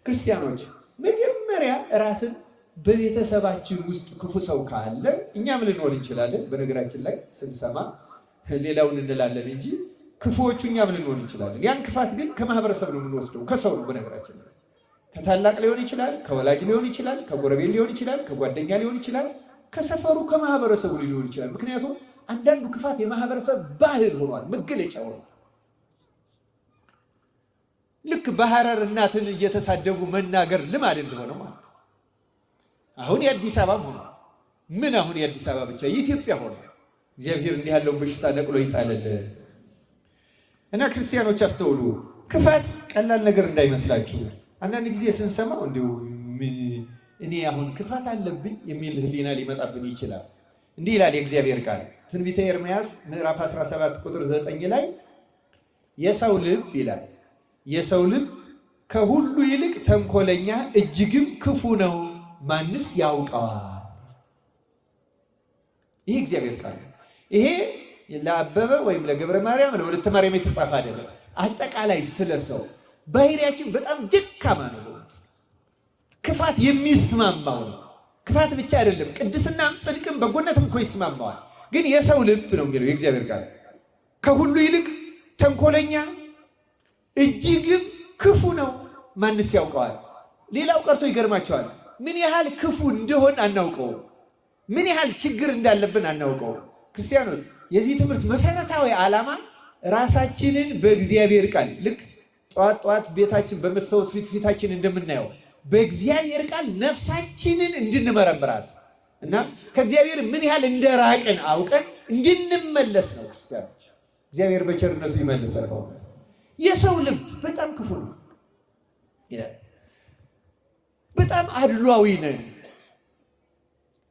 ክርስቲያኖች መጀመሪያ ራስን በቤተሰባችን ውስጥ ክፉ ሰው ካለ እኛም ልንሆን እንችላለን። በነገራችን ላይ ስንሰማ ሌላውን እንላለን እንጂ ክፉዎቹ እኛም ልንሆን እንችላለን። ያን ክፋት ግን ከማህበረሰብ ነው የምንወስደው፣ ከሰው ነው። በነገራችን ላይ ከታላቅ ሊሆን ይችላል፣ ከወላጅ ሊሆን ይችላል፣ ከጎረቤት ሊሆን ይችላል፣ ከጓደኛ ሊሆን ይችላል፣ ከሰፈሩ ከማህበረሰቡ ሊሆን ይችላል። ምክንያቱም አንዳንዱ ክፋት የማህበረሰብ ባህል ሆኗል፣ መገለጫ ሆኗል። ልክ በሐረር እናትን እየተሳደቡ መናገር ልማድ እንደሆነ ማለት ነው። አሁን የአዲስ አበባ ሆኗል። ምን አሁን የአዲስ አበባ ብቻ የኢትዮጵያ ሆኗል። እግዚአብሔር እንዲህ ያለውን በሽታ ነቅሎ ይጣልልን እና ክርስቲያኖች አስተውሉ። ክፋት ቀላል ነገር እንዳይመስላችሁ። አንዳንድ ጊዜ ስንሰማው እንዲሁ እኔ አሁን ክፋት አለብኝ የሚል ህሊና ሊመጣብን ይችላል። እንዲህ ይላል የእግዚአብሔር ቃል ትንቢተ ኤርምያስ ምዕራፍ 17 ቁጥር 9 ላይ የሰው ልብ ይላል የሰው ልብ ከሁሉ ይልቅ ተንኮለኛ እጅግም ክፉ ነው፣ ማንስ ያውቀዋል? ይህ እግዚአብሔር ቃል ነው። ይሄ ለአበበ ወይም ለገብረ ማርያም ለወለተ ማርያም የተጻፈ አይደለም። አጠቃላይ ስለ ሰው ባህሪያችን በጣም ደካማ ነው። ክፋት የሚስማማው ነው። ክፋት ብቻ አይደለም፣ ቅድስናም ጽድቅም በጎነትም እኮ ይስማማዋል። ግን የሰው ልብ ነው የሚለው የእግዚአብሔር ቃል ከሁሉ ይልቅ ተንኮለኛ እጅግም ክፉ ነው፣ ማንስ ያውቀዋል? ሌላው ቀርቶ ይገርማቸዋል። ምን ያህል ክፉ እንደሆን አናውቀው፣ ምን ያህል ችግር እንዳለብን አናውቀው። ክርስቲያኖች የዚህ ትምህርት መሰረታዊ ዓላማ ራሳችንን በእግዚአብሔር ቃል ልክ ጠዋት ጠዋት ቤታችን በመስታወት ፊታችን እንደምናየው በእግዚአብሔር ቃል ነፍሳችንን እንድንመረምራት እና ከእግዚአብሔር ምን ያህል እንደራቅን አውቀን እንድንመለስ ነው ክርስቲያኖች። እግዚአብሔር በቸርነቱ ይመልሰን። የሰው ልብ በጣም ክፉ ነው ይላል። በጣም አድሏዊ ነን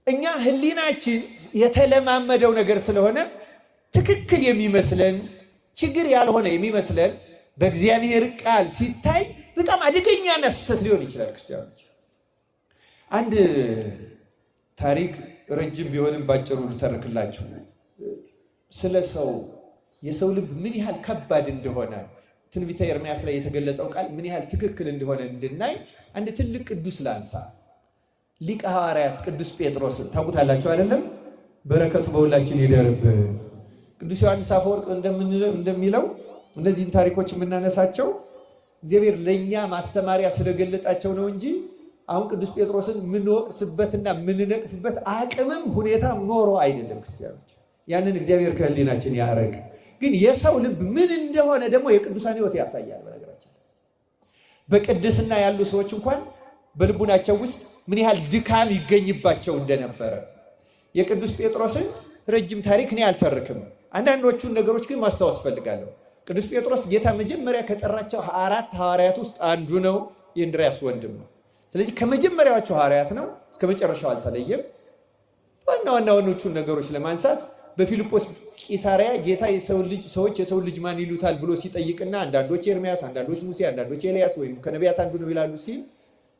እኛ። ህሊናችን የተለማመደው ነገር ስለሆነ ትክክል የሚመስለን ችግር ያልሆነ የሚመስለን በእግዚአብሔር ቃል ሲታይ በጣም አደገኛና ስህተት ሊሆን ይችላል። ክርስቲያኖች አንድ ታሪክ ረጅም ቢሆንም ባጭሩ ልተርክላችሁ። ስለ የሰው ልብ ምን ያህል ከባድ እንደሆነ ትንቢተ ኤርምያስ ላይ የተገለጸው ቃል ምን ያህል ትክክል እንደሆነ እንድናይ አንድ ትልቅ ቅዱስ ላንሳ። ሊቀ ሐዋርያት ቅዱስ ጴጥሮስን ታውቁታላችሁ አይደለም? በረከቱ በሁላችን ይደርብን። ቅዱስ ዮሐንስ አፈወርቅ እንደሚለው እነዚህን ታሪኮች የምናነሳቸው እግዚአብሔር ለእኛ ማስተማሪያ ስለገለጣቸው ነው እንጂ አሁን ቅዱስ ጴጥሮስን የምንወቅስበትና የምንነቅፍበት አቅምም ሁኔታም ኖሮ አይደለም። ክርስቲያኖች ያንን እግዚአብሔር ከህሊናችን ያረቅ። ግን የሰው ልብ ምን እንደሆነ ደግሞ የቅዱሳን ሕይወት ያሳያል። በነገራችን በቅድስና ያሉ ሰዎች እንኳን በልቡናቸው ውስጥ ምን ያህል ድካም ይገኝባቸው እንደነበረ የቅዱስ ጴጥሮስን ረጅም ታሪክ እኔ አልተርክም። አንዳንዶቹን ነገሮች ግን ማስታወስ ፈልጋለሁ። ቅዱስ ጴጥሮስ ጌታ መጀመሪያ ከጠራቸው 4 ሐዋርያት ውስጥ አንዱ ነው። የእንድርያስ ወንድም ነው። ስለዚህ ከመጀመሪያዎቹ ሐዋርያት ነው። እስከ መጨረሻው አልተለየም። ዋና ዋናዎቹን ነገሮች ለማንሳት በፊልጶስ ቂሳሪያ ጌታ ሰዎች የሰው ልጅ ማን ይሉታል ብሎ ሲጠይቅና አንዳንዶች ኤርምያስ፣ አንዳንዶች ሙሴ፣ አንዳንዶች ኤልያስ ወይም ከነቢያት አንዱ ነው ይላሉ ሲል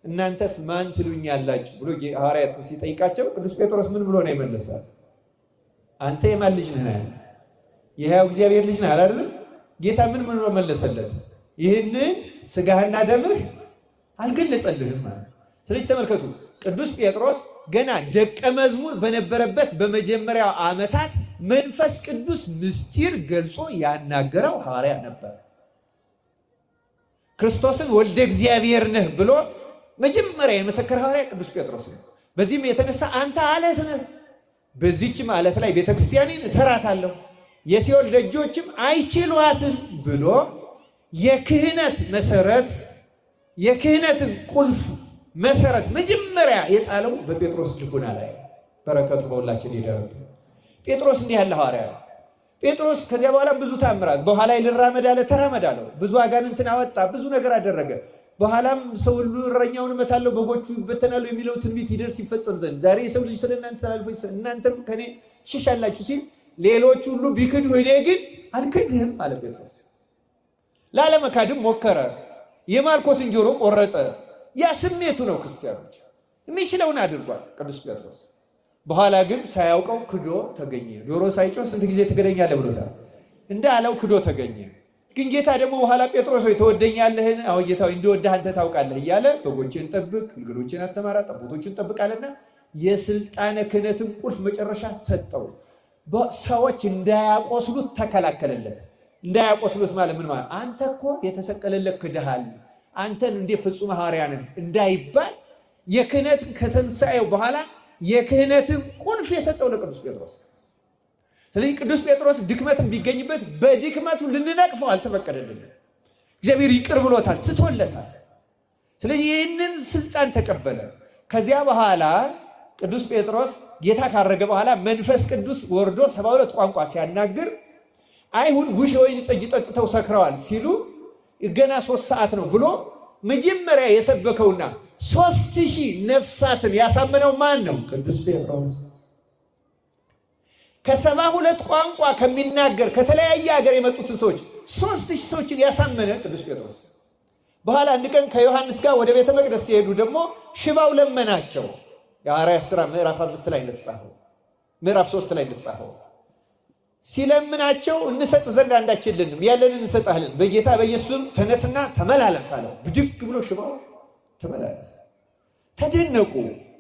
እናንተስ ማን ትሉኛላችሁ ብሎ ሐዋርያትን ሲጠይቃቸው ቅዱስ ጴጥሮስ ምን ብሎ ነው የመለሳል? አንተ የማን ልጅ ነህ? የሕያው እግዚአብሔር ልጅ ነህ አይደል? ጌታ ምን ብሎ መለሰለት? ይህንን ሥጋህና ደምህ አልገለጸልህም ማለት። ስለዚህ ተመልከቱ፣ ቅዱስ ጴጥሮስ ገና ደቀ መዝሙር በነበረበት በመጀመሪያው ዓመታት መንፈስ ቅዱስ ምስጢር ገልጾ ያናገረው ሐዋርያ ነበር። ክርስቶስን ወልደ እግዚአብሔር ነህ ብሎ መጀመሪያ የመሰከረ ሐዋርያ ቅዱስ ጴጥሮስ ነው። በዚህም የተነሳ አንተ አለት ነህ፣ በዚህችም አለት ላይ ቤተክርስቲያኔን እሰራታለሁ፣ የሲኦል ደጆችም አይችሏትም ብሎ የክህነት መሰረት የክህነትን ቁልፍ መሰረት መጀመሪያ የጣለው በጴጥሮስ ልቡና ላይ። በረከቱ በሁላችን ይደረብ። ጴጥሮስ እንዲህ ያለ ሐዋርያ ነው። ጴጥሮስ ከዚያ በኋላ ብዙ ታምራት፣ በኋላ ልራመድ አለ፣ ተራመድ አለው። ብዙ አጋንንትን አወጣ፣ ብዙ ነገር አደረገ። በኋላም ሰው ሁሉ እረኛውን እመታለሁ፣ በጎቹ ይበተናሉ የሚለው ትንቢት ይደርስ ይፈጸም ዘንድ ዛሬ የሰው ልጅ ስለ እናንተ ተላልፎ እናንተም ከኔ ትሸሻላችሁ ሲል ሌሎች ሁሉ ቢክዱ እኔ ግን አልክድህም አለ ጴጥሮስ። ላለመካድም ሞከረ። የማርቆስን ጆሮ ቆረጠ። ያ ስሜቱ ነው። ክርስቲያኖች የሚችለውን አድርጓል ቅዱስ ጴጥሮስ። በኋላ ግን ሳያውቀው ክዶ ተገኘ። ዶሮ ሳይጮህ ስንት ጊዜ ትክደኛለህ ብሎታል። እንዳለው ክዶ ተገኘ። ግን ጌታ ደግሞ በኋላ ጴጥሮስ ሆይ ትወደኛለህን? አዎ ጌታ ሆይ እንደወደህ አንተ ታውቃለህ እያለ በጎችን ጠብቅ፣ ግልገሎችን አሰማራ፣ ጠቦቶችን ጠብቃለና የስልጣነ ክህነትን ቁልፍ መጨረሻ ሰጠው። ሰዎች እንዳያቆስሉት ተከላከለለት። እንዳያቆስሉት ማለት ምን ማለት? አንተ እኮ የተሰቀለለት ክደሃል፣ አንተን እንዴት ፍጹም ሐዋርያ ነህ እንዳይባል የክህነትን ከተንሳኤው በኋላ የክህነትን ቁልፍ የሰጠው ለቅዱስ ጴጥሮስ። ስለዚህ ቅዱስ ጴጥሮስ ድክመትን ቢገኝበት በድክመቱ ልንነቅፈው አልተፈቀደልንም። እግዚአብሔር ይቅር ብሎታል፣ ትቶለታል። ስለዚህ ይህንን ስልጣን ተቀበለ። ከዚያ በኋላ ቅዱስ ጴጥሮስ ጌታ ካረገ በኋላ መንፈስ ቅዱስ ወርዶ 72 ቋንቋ ሲያናግር አይሁድ ጉሽ ወይን ጠጅ ጠጥተው ሰክረዋል ሲሉ ገና 3 ሰዓት ነው ብሎ መጀመሪያ የሰበከውና 3000 ነፍሳትን ያሳመነው ማን ነው? ቅዱስ ጴጥሮስ። ከ72 ቋንቋ ከሚናገር ከተለያየ ሀገር የመጡትን ሰዎች 3000 ሰዎችን ያሳመነ ቅዱስ ጴጥሮስ። በኋላ አንድ ቀን ከዮሐንስ ጋር ወደ ቤተ መቅደስ ሲሄዱ ደግሞ ሽባው ለመናቸው። የሐዋርያት ሥራ ምዕራፍ 5 ላይ እንደተጻፈው ምዕራፍ 3 ላይ እንደተጻፈው ሲለምናቸው እንሰጥ ዘንድ አንዳች የለንም፣ ያለንን እንሰጣለን፣ በጌታ በኢየሱስም ተነስና ተመላለስ አለው። ብድግ ብሎ ሽባው ተመላለስ። ተደነቁ።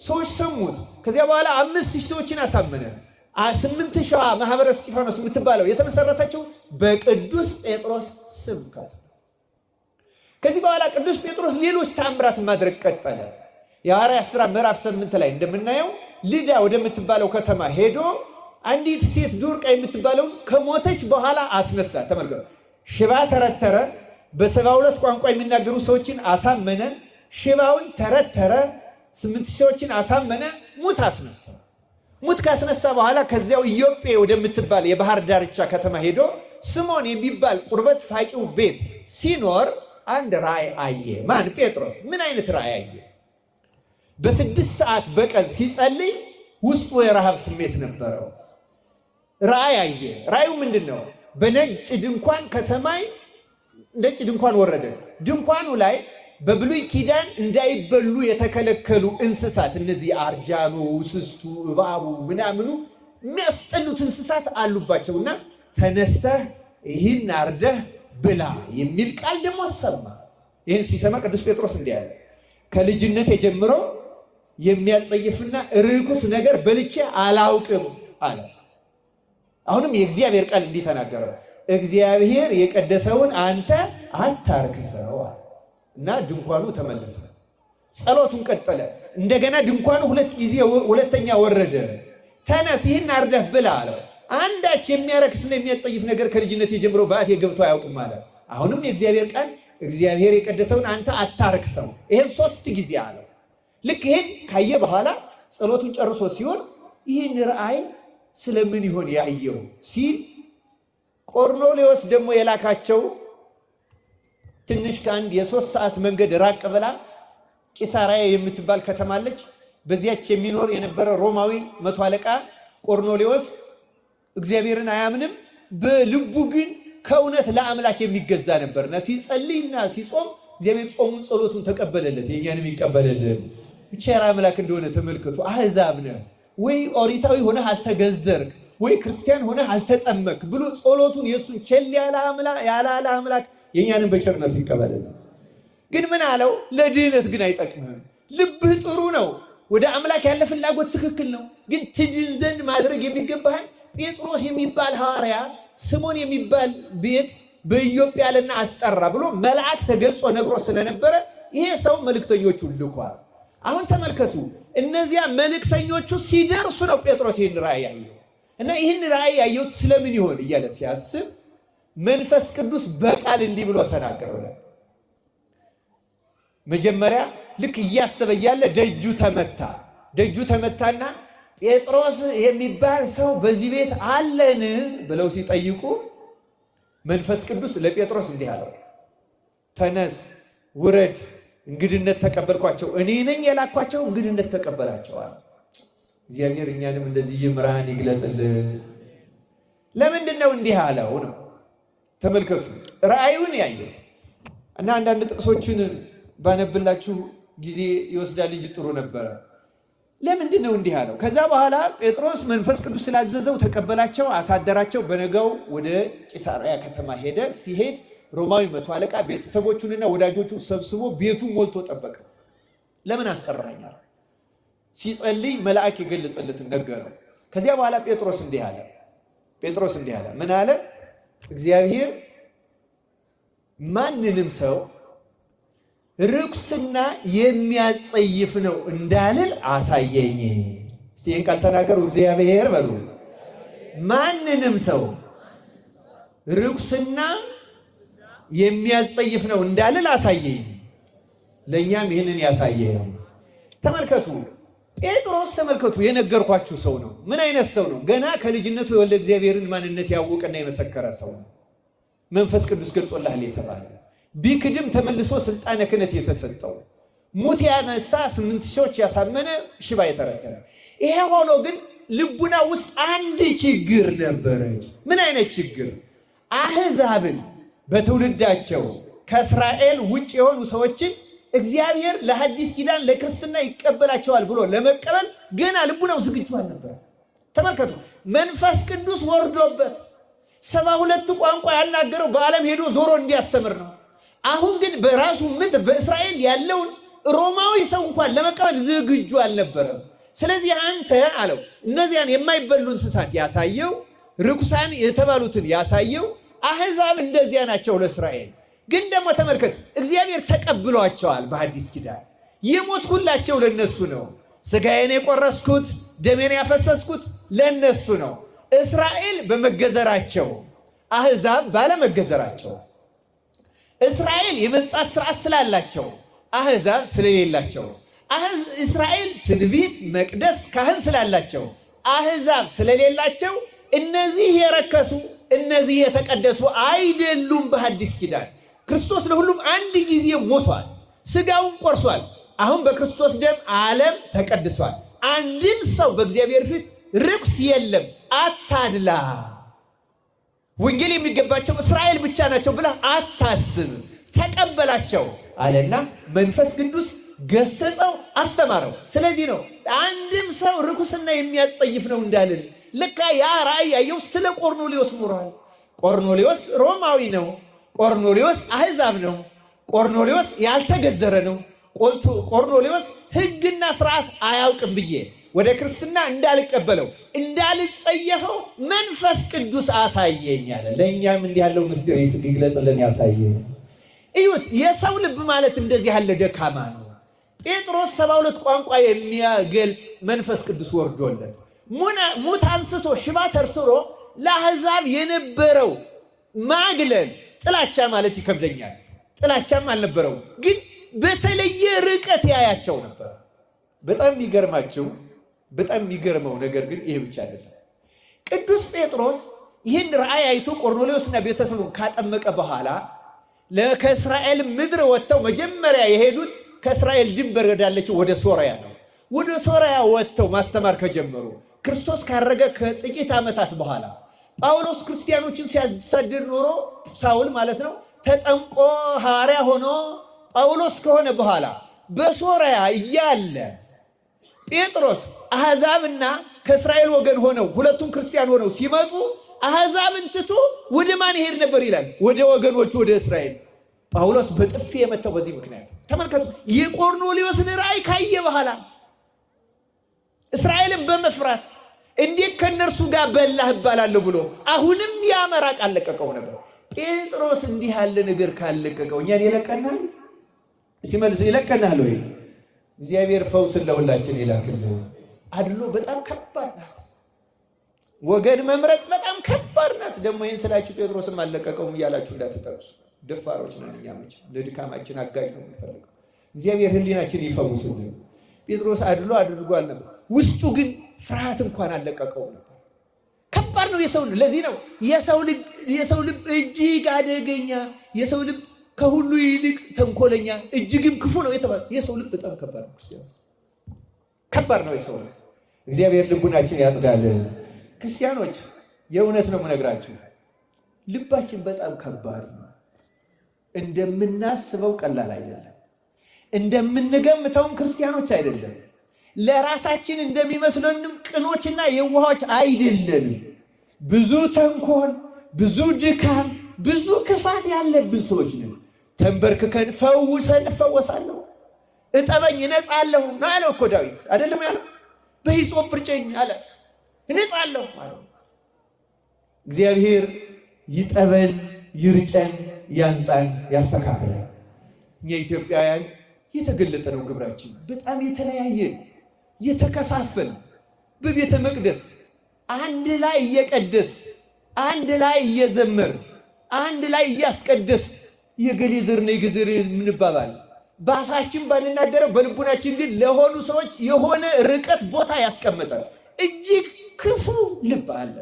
ሰዎች ሰሙት። ከዚያ በኋላ 5000 ሰዎችን አሳመነ። 8000 ማህበረ እስጢፋኖስ የምትባለው የተመሰረተችው በቅዱስ ጴጥሮስ ስብከት። ከዚህ በኋላ ቅዱስ ጴጥሮስ ሌሎች ታምራት ማድረግ ቀጠለ። የሐዋርያት ሥራ ምዕራፍ 8 ላይ እንደምናየው ልዳ ወደምትባለው ከተማ ሄዶ አንዲት ሴት ዶርቃ የምትባለውን ከሞተች በኋላ አስነሳ። ተመልከቱ። ሽባ ተረተረ። በ72 ቋንቋ የሚናገሩ ሰዎችን አሳመነ። ሽባውን ተረተረ። 8000 ሰዎችን አሳመነ። ሙት አስነሳ። ሙት ካስነሳ በኋላ ከዚያው ኢዮጴ ወደምትባል የባህር ዳርቻ ከተማ ሄዶ ስምዖን የሚባል ቁርበት ፋቂው ቤት ሲኖር አንድ ራእይ አየ። ማን? ጴጥሮስ። ምን አይነት ራእይ አየ? በ6 ሰዓት በቀን ሲጸልይ ውስጡ የረሃብ ስሜት ነበረው። ራእይ አየ። ራእዩ ምንድን ነው? በነጭ ድንኳን ከሰማይ ነጭ ድንኳን ወረደ። ድንኳኑ ላይ በብሉይ ኪዳን እንዳይበሉ የተከለከሉ እንስሳት፣ እነዚህ አርጃኖ፣ ውስስቱ፣ እባቡ ምናምኑ የሚያስጠሉት እንስሳት አሉባቸውና ተነስተህ ይህን አርደህ ብላ የሚል ቃል ደግሞ ሰማ። ይህን ሲሰማ ቅዱስ ጴጥሮስ እንዲህ አለ፣ ከልጅነት ጀምሮ የሚያጸይፍና ርኩስ ነገር በልቼ አላውቅም አለ። አሁንም የእግዚአብሔር ቃል እንዲህ ተናገረ፣ እግዚአብሔር የቀደሰውን አንተ አታርክሰው አለ እና ድንኳኑ ተመለሰ። ጸሎቱን ቀጠለ። እንደገና ድንኳኑ ሁለተኛ ወረደ። ተነስ ይህን አርደህ ብላ አለ። አንዳች የሚያረክስና የሚያጸይፍ ነገር ከልጅነት ጀምሮ በአፌ ገብቶ አያውቅም አለ። አሁንም የእግዚአብሔር ቃል እግዚአብሔር የቀደሰውን አንተ አታርክሰው፣ ይሄን 3 ጊዜ አለው። ልክ ይሄን ካየ በኋላ ጸሎቱን ጨርሶ ሲሆን ይህን ራእይ ስለምን ይሆን ያየው ሲል ቆርኔሌዎስ ደግሞ የላካቸው ትንሽ ከአንድ የ3 ሰዓት መንገድ ራቅ ብላ ቂሳርያ የምትባል ከተማ አለች። በዚያች የሚኖር የነበረ ሮማዊ 100 አለቃ ቆርኔሌዎስ እግዚአብሔርን አያምንም፣ በልቡ ግን ከእውነት ለአምላክ የሚገዛ ነበርና ሲጸልይና ሲጾም እግዚአብሔር ጾሙን ጸሎቱን ተቀበለለት። የኛንም ይቀበለልን። ቸር አምላክ እንደሆነ ተመልከቱ። አሕዛብ ነህ ወይ ኦሪታዊ ሆነህ አልተገዘርክ ወይ ክርስቲያን ሆነህ አልተጠመክ ብሎ ጸሎቱን የሱን ቸል ያላለ አምላክ የኛንም በቸርነቱ ይቀበልልን። ግን ምን አለው? ለድህነት ግን አይጠቅምህም። ልብህ ጥሩ ነው፣ ወደ አምላክ ያለ ፍላጎት ትክክል ነው። ግን ትድን ዘንድ ማድረግ የሚገባህን ጴጥሮስ የሚባል ሐዋርያ ስምዖን የሚባል ቤት በኢዮጴ ያለና አስጠራ ብሎ መልአክ ተገልጾ ነግሮ ስለነበረ ይሄ ሰው መልእክተኞቹን ልኳል። አሁን ተመልከቱ፣ እነዚያ መልእክተኞቹ ሲደርሱ ነው ጴጥሮስ ይህን ራእይ ያየው እና ይህን ራእይ ያየሁት ስለምን ይሆን እያለ ሲያስብ መንፈስ ቅዱስ በቃል እንዲህ ብሎ ተናገረ። መጀመሪያ ልክ እያሰበ እያለ ደጁ ተመታና ጴጥሮስ የሚባል ሰው በዚህ ቤት አለን ብለው ሲጠይቁ መንፈስ ቅዱስ ለጴጥሮስ እንዲህ አለው፣ ተነስ ውረድ፣ እንግድነት ተቀበልኳቸው፣ እኔ ነኝ የላኳቸው፣ እንግድነት ተቀበላቸዋል። እግዚአብሔር እኛንም እንደዚህ ይምራን ይግለጽልን። ለምንድን ነው እንዲህ አለው ነው? ተመልከቱ፣ ራእዩን ያየው እና አንዳንድ ጥቅሶችን ባነብላችሁ ጊዜ ይወስዳል እንጂ ጥሩ ነበረ። ለምንድን ነው እንዲህ አለው? ከዛ በኋላ ጴጥሮስ መንፈስ ቅዱስ ስላዘዘው ተቀበላቸው፣ አሳደራቸው። በነጋው ወደ ቂሳርያ ከተማ ሄደ። ሲሄድ ሮማዊ 100 አለቃ ቤተሰቦቹንና ወዳጆቹን ሰብስቦ ቤቱን ሞልቶ ጠበቀ። ለምን አስጠራኛል? ሲጸልይ መልአክ የገለጸለትን ነገረው። ከዚያ በኋላ ጴጥሮስ እንዲህ አለ። ምን አለ? እግዚአብሔር ማንንም ሰው ርኩስና የሚያጸይፍ ነው እንዳልል አሳየኝ። እስቲ ይህን ቃል ተናገሩ። እግዚአብሔር በሉ። ማንንም ሰው ርኩስና የሚያጸይፍ ነው እንዳልል አሳየኝ። ለእኛም ይህንን ያሳየ ነው። ተመልከቱ ጴጥሮስ፣ ተመልከቱ የነገርኳችሁ ሰው ነው። ምን አይነት ሰው ነው? ገና ከልጅነቱ የወልደ እግዚአብሔርን ማንነት ያወቀና የመሰከረ ሰው ነው። መንፈስ ቅዱስ ገልጾልሃል የተባለ ቢክድም ተመልሶ ስልጣነ ክህነት የተሰጠው ሙት ያነሳ 8 ሺዎች ያሳመነ ሽባ የተረተረ። ይሄ ሆኖ ግን ልቡና ውስጥ አንድ ችግር ነበረ። ምን አይነት ችግር? አሕዛብን በትውልዳቸው ከእስራኤል ውጭ የሆኑ ሰዎችን እግዚአብሔር ለሐዲስ ኪዳን ለክርስትና ይቀበላቸዋል ብሎ ለመቀበል ገና ልቡናው ዝግጁ አልነበረ። ተመልከቱ፣ መንፈስ ቅዱስ ወርዶበት 72 ቋንቋ ያናገረው በዓለም ሄዶ ዞሮ እንዲያስተምር ነው። አሁን ግን በራሱ ምድር በእስራኤል ያለውን ሮማዊ ሰው እንኳን ለመቀበል ዝግጁ አልነበረም። ስለዚህ አንተ አለው እነዚያን የማይበሉ እንስሳት ያሳየው፣ ርኩሳን የተባሉትን ያሳየው። አሕዛብ እንደዚያ ናቸው ለእስራኤል። ግን ደግሞ ተመልከት፣ እግዚአብሔር ተቀብሏቸዋል። በሐዲስ ኪዳን የሞትኩላቸው ለነሱ ነው። ሥጋዬን የቆረስኩት ደሜን ያፈሰስኩት ለነሱ ነው። እስራኤል በመገዘራቸው፣ አሕዛብ ባለመገዘራቸው። እስራኤል የመንጻት ሥርዓት ስላላቸው፣ አሕዛብ ስለሌላቸው። እስራኤል ትንቢት፣ መቅደስ፣ ካህን ስላላቸው፣ አሕዛብ ስለሌላቸው እነዚህ የረከሱ እነዚህ የተቀደሱ አይደሉም። በሐዲስ ኪዳን ክርስቶስ ለሁሉም አንድ ጊዜ ሞቷል፣ ሥጋውን ቆርሷል። አሁን በክርስቶስ ደም ዓለም ተቀድሷል። አንድም ሰው በእግዚአብሔር ፊት ርኩስ የለም። አታድላ። ወንጌል የሚገባቸው እስራኤል ብቻ ናቸው ብለህ አታስብ። ተቀበላቸው አለና መንፈስ ቅዱስ ገሰጸው፣ አስተማረው። ስለዚህ ነው አንድም ሰው ርኩስና የሚያጸይፍ ነው እንዳልን። ልካ ያ ራእይ ያየው ስለ ቆርኔሌዎስ ኖሯል። ቆርኔሌዎስ ሮማዊ ነው። ቆርኔሌዎስ አሕዛብ ነው። ቆርኔሌዎስ ያልተገዘረ ነው። ቆርኔሌዎስ ሕግና ስርዓት አያውቅም ብዬ ወደ ክርስትና እንዳልቀበለው እንዳልጸየፈው መንፈስ ቅዱስ አሳየኛል። ለእኛም እንዲህ ያለው ምስጢር ይግለጽልን፣ ያሳየኝ። እዩት፣ የሰው ልብ ማለት እንደዚህ ያለ ደካማ ነው። ጴጥሮስ 72 ቋንቋ የሚያገልጽ መንፈስ ቅዱስ ወርዶለት ሙት አንስቶ ሽባ ተርትሮ ለአሕዛብ የነበረው ማግለል ጥላቻ ማለት ይከብደኛል። ጥላቻም አልነበረውም፣ ግን በተለየ ርቀት ያያቸው ነበር። በጣም የሚገርመው ነገር ግን ይሄ ብቻ አይደለም። ቅዱስ ጴጥሮስ ይህን ራእይ አይቶ ቆርኔሌዎስና ቤተሰቡን ካጠመቀ በኋላ ከእስራኤል ምድር ወጥተው መጀመሪያ የሄዱት ከእስራኤል ድንበር ወዳለችው ወደ ሶርያ ነው። ወደ ሶርያ ወጥተው ማስተማር ከጀመሩ ክርስቶስ ካረገ ከጥቂት ዓመታት በኋላ ጳውሎስ ክርስቲያኖችን ሲያሳድድ ኖሮ ሳውል ማለት ነው ተጠምቆ ሐዋርያ ሆኖ ጳውሎስ ከሆነ በኋላ በሶርያ እያለ ጴጥሮስ አሕዛብና ከእስራኤል ወገን ሆነው ሁለቱም ክርስቲያን ሆነው ሲመጡ አሕዛብን ትቶ ወደ ማን ይሄድ ነበር ይላል? ወደ ወገኖቹ ወደ እስራኤል። ጳውሎስ በጥፊ የመታው በዚህ ምክንያት። ተመልከቱ፣ የቆርኔሌዎስን ራእይ ካየ በኋላ እስራኤልን በመፍራት እንዴት ከነርሱ ጋር በላህ እባላለሁ ብሎ አሁንም ያመራቅ አለቀቀው ነበር። ጴጥሮስ እንዲህ ያለ ነገር ካለቀቀው እኛን ይለቀናል? ሲመልስ ይለቀናል ወይ? እግዚአብሔር ፈውስን ለሁላችን ይላክልን። አድሎ በጣም ከባድ ናት። ወገን መምረጥ በጣም ከባድ ናት። ደግሞ ይህን ስላችሁ ጴጥሮስም አለቀቀውም እያላችሁ እንዳትጠቅሱ። ደፋሮች ነን እኛ፣ ለድካማችን አጋዥ ነው የምንፈልገው። እግዚአብሔር ሕሊናችን ይፈውስልን። ጴጥሮስ አድሎ አድርጓል ነበር፣ ውስጡ ግን ፍርሃት እንኳን አለቀቀውም ነበር። ከባድ ነው የሰው ልብ። ለዚህ ነው የሰው ልብ እጅግ አደገኛ፣ የሰው ልብ ከሁሉ ይልቅ ተንኮለኛ እጅግም ክፉ ነው የተባለ። የሰው ልብ በጣም ከባድ ነው። ክርስቲያኖች ከባድ ነው የሰው ልብ። እግዚአብሔር ልቡናችን ያጽዳልን። ክርስቲያኖች የእውነት ነው የምነግራችሁ፣ ልባችን በጣም ከባድ ነው። እንደምናስበው ቀላል አይደለም። እንደምንገምተውም ክርስቲያኖች አይደለም። ለራሳችን እንደሚመስለንም ቅኖችና የዋሆች አይደለንም። ብዙ ተንኮል፣ ብዙ ድካም፣ ብዙ ክፋት ያለብን ሰዎች ነን። ተንበርክከን ፈውሰን እፈወሳለሁ፣ እጠበኝ እነጻለሁ ነው ያለው እኮ ዳዊት አይደለም ያለው? በሂሶጵ እርጨኝ አለ እነጻለሁ ማለት። እግዚአብሔር ይጠበን፣ ይርጨን፣ ያንጻን፣ ያስተካክላል። እኛ ኢትዮጵያውያን የተገለጠ ነው ግብራችን። በጣም የተለያየ የተከፋፈል፣ በቤተ መቅደስ አንድ ላይ እየቀደስ፣ አንድ ላይ እየዘመር፣ አንድ ላይ እያስቀደስ የገሌ ዘር ነው የገሌ የምንባባል በአፋችን ባንናገረው በልቡናችን ግን ለሆኑ ሰዎች የሆነ ርቀት ቦታ ያስቀምጣል። እጅግ ክፉ ልብ አለ።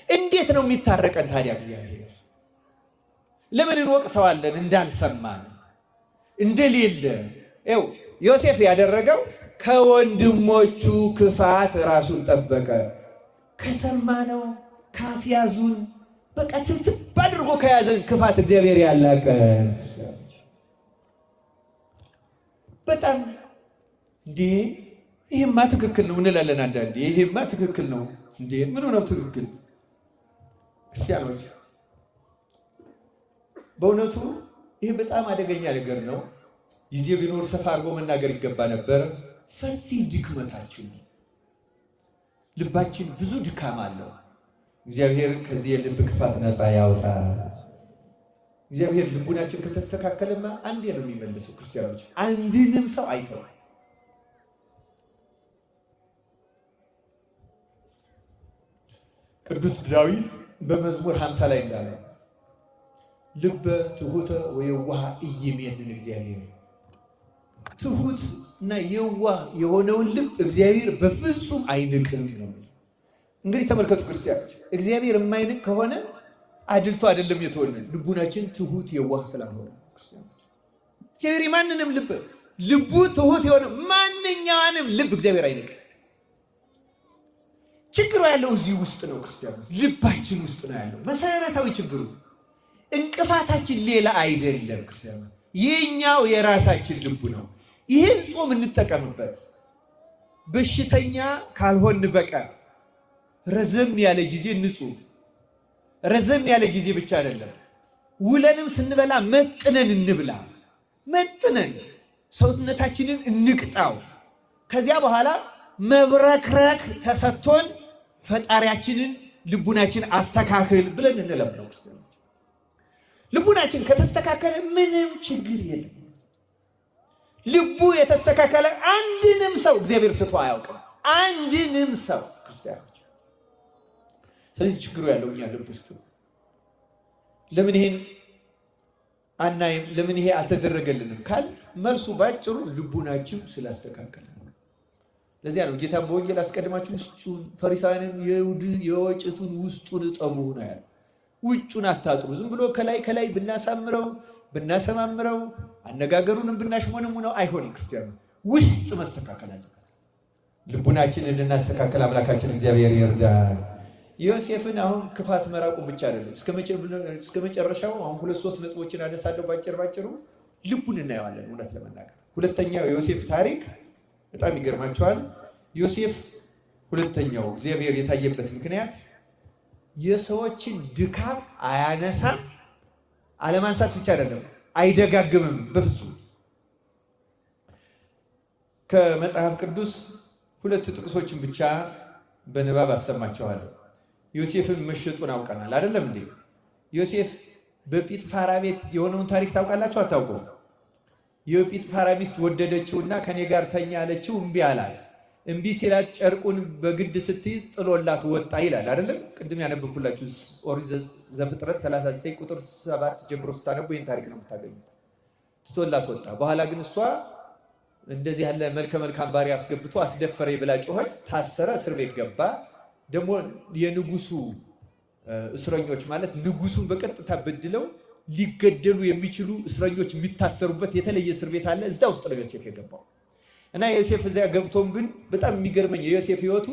እንዴት ነው የሚታረቀን ታዲያ እግዚአብሔር? ለምን እንወቅሰዋለን እንዳልሰማን እንደሌለ? ይኸው ዮሴፍ ያደረገው ከወንድሞቹ ክፋት ራሱን ጠበቀ። ከሰማነው ካስያዙን በቃ ትብትብ አድርጎ ከያዘን ክፋት እግዚአብሔር ያላቀን። በጣም እንዴ ይሄማ ትክክል ነው እንላለን አንዳንዴ። ይሄማ ትክክል ነው እንዴ? ምን ነው ትክክል? ክርስቲያኖች በእውነቱ ይሄ በጣም አደገኛ ነገር ነው። ጊዜ ቢኖር ሰፋ አድርጎ መናገር ይገባ ነበር። ሰፊ ድክመታችን፣ ልባችን ብዙ ድካም አለው። እግዚአብሔር ከዚህ የልብ ክፋት ነፃ ያውጣ። እግዚአብሔር ልቡናችን ከተስተካከለማ አንዴ ነው የሚመለሰው። ክርስቲያኖች አንድንም ሰው አይተው። ቅዱስ ዳዊት በመዝሙር 50 ላይ እንዳለው ልበ ትሑተ ወየዋህ ኢይሜንን እግዚአብሔር። ትሑት እና የዋህ የሆነውን ልብ እግዚአብሔር በፍጹም አይንቅም ነው። እንግዲህ ተመልከቱ ክርስቲያኖች፣ እግዚአብሔር የማይንቅ ከሆነ አድልቶ አይደለም የተወልን፣ ልቡናችን ትሁት የዋህ ስላልሆነ ክርስቲያኖች፣ እግዚአብሔር የማንንም ልቡ ትሁት የሆነ ማንኛውንም ልብ እግዚአብሔር አይንቅም። ችግሩ ያለው እዚህ ውስጥ ነው ክርስቲያኖች፣ ልባችን ውስጥ ነው ያለው መሰረታዊ ችግሩ። እንቅፋታችን ሌላ አይደለም ክርስቲያኖች፣ የኛው የራሳችን ልቡ ነው። ይህን ጾም እንጠቀምበት። በሽተኛ ካልሆን በቀር ረዘም ያለ ጊዜ ንጹህ፣ ረዘም ያለ ጊዜ ብቻ አይደለም፣ ውለንም ስንበላ መጥነን እንብላ። መጥነን ሰውነታችንን እንቅጣው። ከዚያ በኋላ መብረክረክ ተሰጥቶን ፈጣሪያችንን ልቡናችን አስተካክል ብለን እንለምነው ክርስቲያኖች። ልቡናችን ከተስተካከለ ምንም ችግር የለም። ልቡ የተስተካከለ አንድንም ሰው እግዚአብሔር ትቶ አያውቅም። አንድንም ሰው ክርስቲያኖች። ስለዚህ ችግሩ ያለው እኛ ልብ ውስጥ ነው። ለምን ይሄን አናይም? ለምን ይሄ አልተደረገልንም ካል መልሱ ባጭሩ ልቡናችን ስላስተካከለ ነው። ለዚያ ነው ጌታም በወንጌል አስቀድማችሁ ውስጡን ፈሪሳውያንም የወጭቱን ውስጡን እጠቡ ነው ያለው። ውጩን አታጥሩ። ዝም ብሎ ከላይ ከላይ ብናሳምረው ብናሰማምረው አነጋገሩንም ብናሽሞነሙነው አይሆንም። ክርስቲያኑ ውስጥ መስተካከል አለበት። ልቡናችንን እንድናስተካከል አምላካችን እግዚአብሔር ይርዳል። ዮሴፍን አሁን ክፋት መራቁ ብቻ አይደለም፣ እስከ መጨረሻው አሁን 2-3 ነጥቦችን አነሳለሁ ባጭሩ ልቡን እናየዋለን። እውነት ለመናገር ሁለተኛው የዮሴፍ ታሪክ በጣም ይገርማቸዋል። ዮሴፍ ሁለተኛው እግዚአብሔር የታየበት ምክንያት የሰዎችን ድካም አያነሳም። አለማንሳት ብቻ አይደለም፣ አይደጋግምም በፍጹም። ከመጽሐፍ ቅዱስ 2 ጥቅሶችን ብቻ በንባብ አሰማቸዋለሁ። ዮሴፍን መሸጡን አውቀናል አይደለም እንዴ? ዮሴፍ በጲጥፋራ ቤት የሆነውን ታሪክ ታውቃላችሁ አታውቁም? የጲጥፋራ ሚስት ወደደችውና ከኔ ጋር ተኛ አለችው፣ እምቢ አላት። እምቢ ሲላት ጨርቁን በግድ ስትይዝ ጥሎላት ወጣ ይላል አይደለም? ቅድም ያነበብኩላችሁ ኦሪት ዘፍጥረት 39 ቁጥር 7 ጀምሮ ስታነቡ ይህን ታሪክ ነው የምታገኙት። ትቶላት ወጣ። በኋላ ግን እሷ እንደዚህ ያለ መልከ መልካም ባሪያ አስገብቶ አስደፈረ ብላ ጮኸች። ታሰረ፣ እስር ቤት ገባ። ደግሞ የንጉሱ እስረኞች ማለት ንጉሱን በቀጥታ በድለው ሊገደሉ የሚችሉ እስረኞች የሚታሰሩበት የተለየ እስር ቤት አለ። እዛ ውስጥ ነው ዮሴፍ የገባው። እና ዮሴፍ እዚያ ገብቶም ግን በጣም የሚገርመኝ የዮሴፍ ሕይወቱ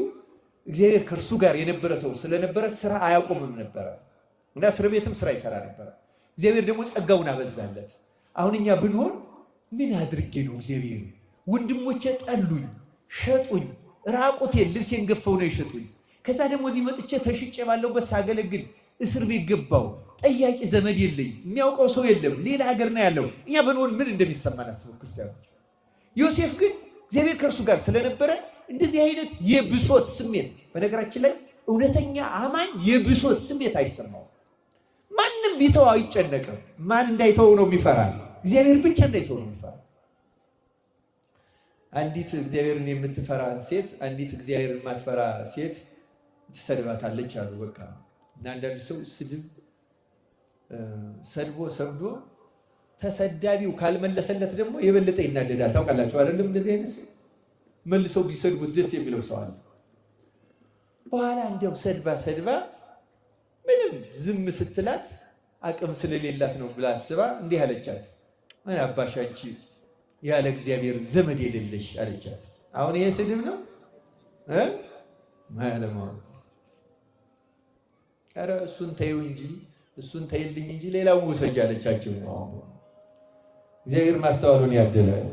እግዚአብሔር ከእርሱ ጋር የነበረ ሰው ስለነበረ ስራ አያቆምም ነበረ እና እስር ቤትም ስራ ይሰራ ነበረ። እግዚአብሔር ደግሞ ጸጋውን አበዛለት። አሁን እኛ ብንሆን ምን አድርጌ ነው እግዚአብሔር ወንድሞቼ ጠሉኝ፣ ሸጡኝ፣ ራቁቴን ልብሴን ገፈው ነው የሸጡኝ። ከዛ ደግሞ እዚህ መጥቼ ተሽጬ ባለውበት ሳገለግል እስር ቤት ገባው። ጠያቂ ዘመድ የለኝ፣ የሚያውቀው ሰው የለም፣ ሌላ ሀገር ነው ያለው። እኛ ብንሆን ምን እንደሚሰማን አስበው ክርስቲያኖች። ዮሴፍ ግን እግዚአብሔር ከእርሱ ጋር ስለነበረ እንደዚህ አይነት የብሶት ስሜት፣ በነገራችን ላይ እውነተኛ አማኝ የብሶት ስሜት አይሰማውም። ማንም ቢተው አይጨነቅም። ማን እንዳይተው ነው የሚፈራ? እግዚአብሔር ብቻ እንዳይተው ነው የሚፈራ። አንዲት እግዚአብሔርን የምትፈራ ሴት አንዲት እግዚአብሔርን የማትፈራ ሴት ትሰድባታለች አሉ። በቃ እና አንዳንድ ሰው ስድብ ሰድቦ ሰብዶ ተሰዳቢው ካልመለሰለት ደግሞ የበለጠ ይናደዳል። ታውቃላችሁ አይደለም? እንደዚህ አይነት መልሰው ቢሰድቡት ደስ የሚለው ሰው አለ። በኋላ እንዲያው ሰድባ ምንም ዝም ስትላት አቅም ስለሌላት ነው ብላ አስባ እንዲህ አለቻት፣ ምን አባሽ አንቺ ያለ እግዚአብሔር ዘመድ የሌለሽ አለቻት። አሁን ይሄ ስድብ ነው ማለማው? ኧረ እሱን ተይው እንጂ እሱን ተይልኝ እንጂ ሌላውን ውሰጅ አለቻቸው። እግዚአብሔር ማስተዋሉን ያድላል።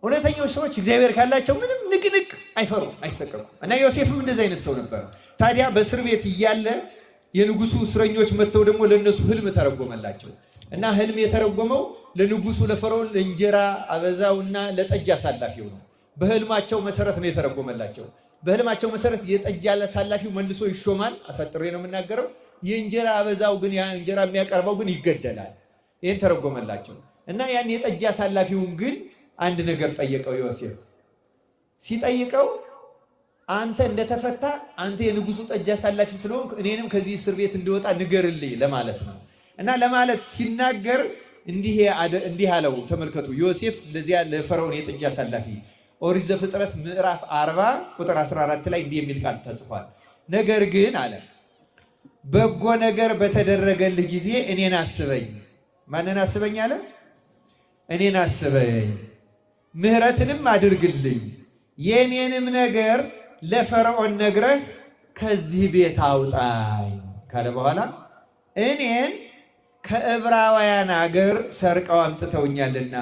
እውነተኞች ሰዎች እግዚአብሔር ካላቸው ምንም ንቅንቅ አይፈሩም፣ አይሰቀቁም። እና ዮሴፍም እንደዚህ አይነት ሰው ነበር። ታዲያ በእስር ቤት እያለ የንጉሱ እስረኞች መጥተው ደግሞ ለነሱ ህልም ተረጎመላቸው እና ህልም የተረጎመው ለንጉሱ ለፈርዖን ለእንጀራ አበዛውና ለጠጅ አሳላፊው ነው። በህልማቸው መሰረት ነው የተረጎመላቸው። በህልማቸው መሰረት የጠጅ አሳላፊው መልሶ ይሾማል። አሳጥሬ ነው የምናገረው። የእንጀራ አበዛው ግን ያ እንጀራ የሚያቀርበው ግን ይገደላል። ይህን ተረጎመላቸው እና ያን የጠጅ አሳላፊውን ግን አንድ ነገር ጠየቀው ዮሴፍ። ሲጠይቀው አንተ እንደተፈታ አንተ የንጉሱ ጠጅ አሳላፊ ስለሆንክ እኔንም ከዚህ እስር ቤት እንድወጣ ንገርልኝ ለማለት ነው። እና ለማለት ሲናገር እንዲህ አለው። ተመልከቱ ዮሴፍ ለዚያ ለፈርዖን የጥጃ አሳላፊ ኦሪት ዘፍጥረት ምዕራፍ 40 ቁጥር 14 ላይ እንዲህ የሚል ቃል ተጽፏል። ነገር ግን አለ በጎ ነገር በተደረገልህ ጊዜ እኔን አስበኝ። ማንን አስበኝ አለ? እኔን አስበኝ፣ ምሕረትንም አድርግልኝ፣ የኔንም ነገር ለፈርዖን ነግረህ ከዚህ ቤት አውጣኝ ካለ በኋላ እኔን ከዕብራውያን አገር ሰርቀው አምጥተውኛልና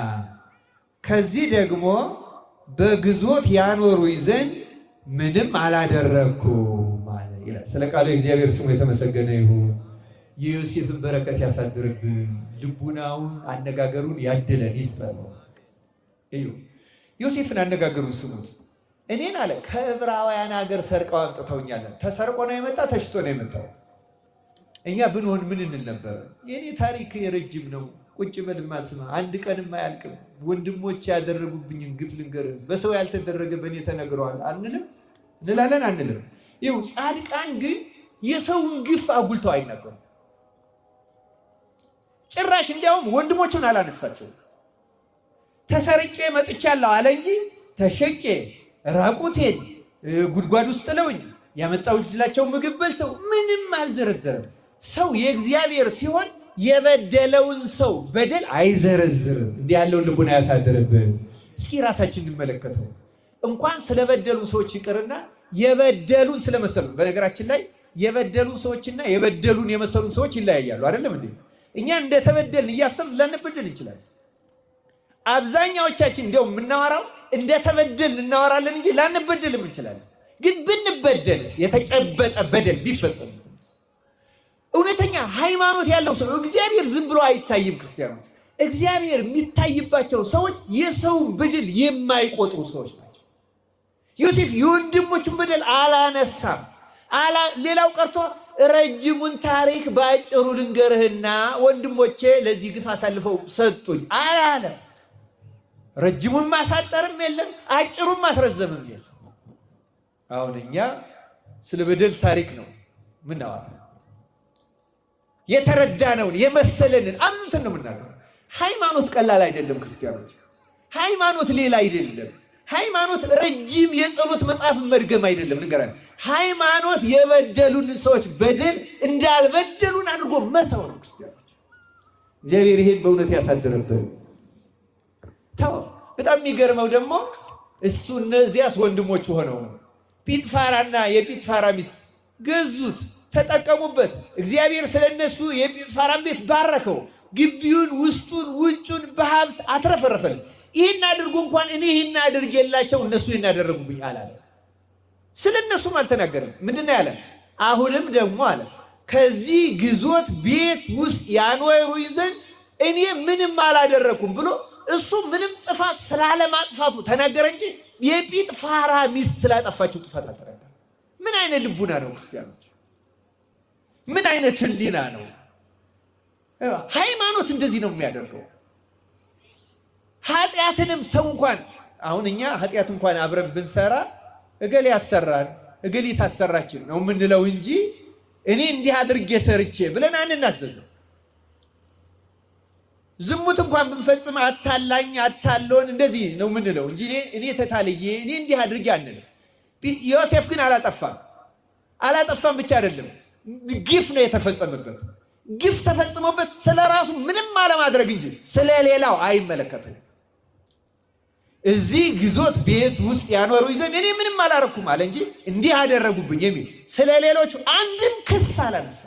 ከዚህ ደግሞ በግዞት ያኖሩኝ ዘንድ ምንም አላደረኩም አለ ይላል። ስለ ቃሉ እግዚአብሔር ስሙ የተመሰገነ ይሁን። የዮሴፍን በረከት ያሳድርብን፣ ልቡናውን አነጋገሩን ያድለን ይስጠን። እዩ ዮሴፍን አነጋገሩን ስሙት። እኔን አለ ከዕብራውያን ሀገር ሰርቀው አምጥተውኛል። ተሰርቆ ነው የመጣ ተሽቶ ነው የመጣው። እኛ ብንሆን ምን እንል ነበር? የኔ ታሪክ የረጅም ነው፣ ቁጭ በልማ ስማ፣ አንድ ቀንም አያልቅም። ወንድሞች ያደረጉብኝን ግፍ ልንገርህ፣ በሰው ያልተደረገ በእኔ ተነግረዋል አንልም? እንላለን አንልም? ይኸው ጻድቃን ግን የሰውን ግፍ አጉልተው አይናገሩም። ጭራሽ እንዲያውም ወንድሞቹን አላነሳቸው። ተሰርቄ መጥቻለሁ አለ እንጂ ተሸጬ ራቁቴን ጉድጓድ ውስጥ ጥለውኝ ያመጣሁላቸው ምግብ በልተው ምንም አልዘረዘረም። ሰው የእግዚአብሔር ሲሆን የበደለውን ሰው በደል አይዘረዝርም። እንዲህ ያለውን ልቡና ያሳደረብን። እስኪ ራሳችን እንመለከተው። እንኳን ስለበደሉ ሰዎች ይቅርና የበደሉን ስለመሰሉ፣ በነገራችን ላይ የበደሉን ሰዎችና የበደሉን የመሰሉን ሰዎች ይለያያሉ። አይደለም እንዴ? እኛ እንደተበደልን እያሰብን ላንበደል እንችላለን። አብዛኛዎቻችን እንዲያው የምናወራው እንደተበደልን እናወራለን እንጂ ላንበደልም እንችላለን። ግን ብንበደልስ፣ የተጨበጠ በደል ቢፈጸም፣ እውነተኛ ሃይማኖት ያለው ሰው እግዚአብሔር ዝም ብሎ አይታይም። ክርስቲያኖች እግዚአብሔር የሚታይባቸው ሰዎች የሰውን በደል የማይቆጥሩ ሰዎች ናቸው። ዮሴፍ የወንድሞቹን በደል አላነሳም። ሌላው ቀርቶ ረጅሙን ታሪክ በአጭሩ ልንገርህና ወንድሞቼ ለዚህ ግፍ አሳልፈው ሰጡኝ አላለም። ረጅሙን ማሳጠርም የለም፣ አጭሩን ማስረዘምም የለም። አሁን እኛ ስለ በደል ታሪክ ነው ምናወራው። የተረዳነውን የመሰለንን አብዝተን ነው የምናገረው። ሃይማኖት ቀላል አይደለም ክርስቲያኖች። ሃይማኖት ሌላ አይደለም። ሃይማኖት ረጅም የጸሎት መጽሐፍ መድገም አይደለም። ንገራል። ሃይማኖት የበደሉን ሰዎች በደል እንዳልበደሉን አድርጎ መተው ነው ክርስቲያኖች። እግዚአብሔር ይሄን በእውነት ያሳድርብን። ተው። በጣም የሚገርመው ደግሞ እሱ እነዚያስ ወንድሞች ሆነው ጲጥፋራና የጲጥፋራ ሚስት ገዙት፣ ተጠቀሙበት። እግዚአብሔር ስለነሱ የጲጥፋራን ቤት ባረከው። ግቢውን፣ ውስጡን፣ ውጩን በሀብት አትረፈረፈል። ይህን አድርጎ እንኳን እኔ ይህን አድርጌላቸው እነሱ ይህን አደረጉብኝ አላለ። ስለ እነሱም አልተናገረም። ምንድን ያለ? አሁንም ደግሞ አለ ከዚህ ግዞት ቤት ውስጥ ያኖሩኝ ዘንድ እኔ ምንም አላደረኩም ብሎ እሱ ምንም ጥፋት ስላለማጥፋቱ ተናገረ እንጂ የጲጥፋራ ሚስት ስላጠፋችው ጥፋት አልተናገረም። ምን አይነት ልቡና ነው ክርስቲያኖች? ምን አይነት ሕሊና ነው? ሃይማኖት እንደዚህ ነው የሚያደርገው። ኃጢአትንም ሰው እንኳን አሁን እኛ ኃጢአት እንኳን አብረን ብንሰራ እገሌ ያሰራን እገሌ ታሰራችን ነው የምንለው እንጂ እኔ እንዲህ አድርጌ ሰርቼ ብለን አንናዘዝም። ዝሙት እንኳን ብንፈጽም አታላኝ አታሎን እንደዚህ ነው የምንለው እንጂ እኔ ተታልዬ እኔ እንዲህ አድርጌ አንልም። ዮሴፍ ግን አላጠፋም ብቻ አይደለም፣ ግፍ ነው የተፈጸመበት። ግፍ ተፈጽሞበት ስለራሱ ምንም አለማድረግ እንጂ ስለሌላው አይመለከትም። እዚህ ግዞት ቤት ውስጥ ያኖሩኝ ዘንድ እኔ ምንም አላረኩም አለ እንጂ እንዲህ አደረጉብኝ የሚል ስለሌሎቹ አንድም ክስ አላነሳ።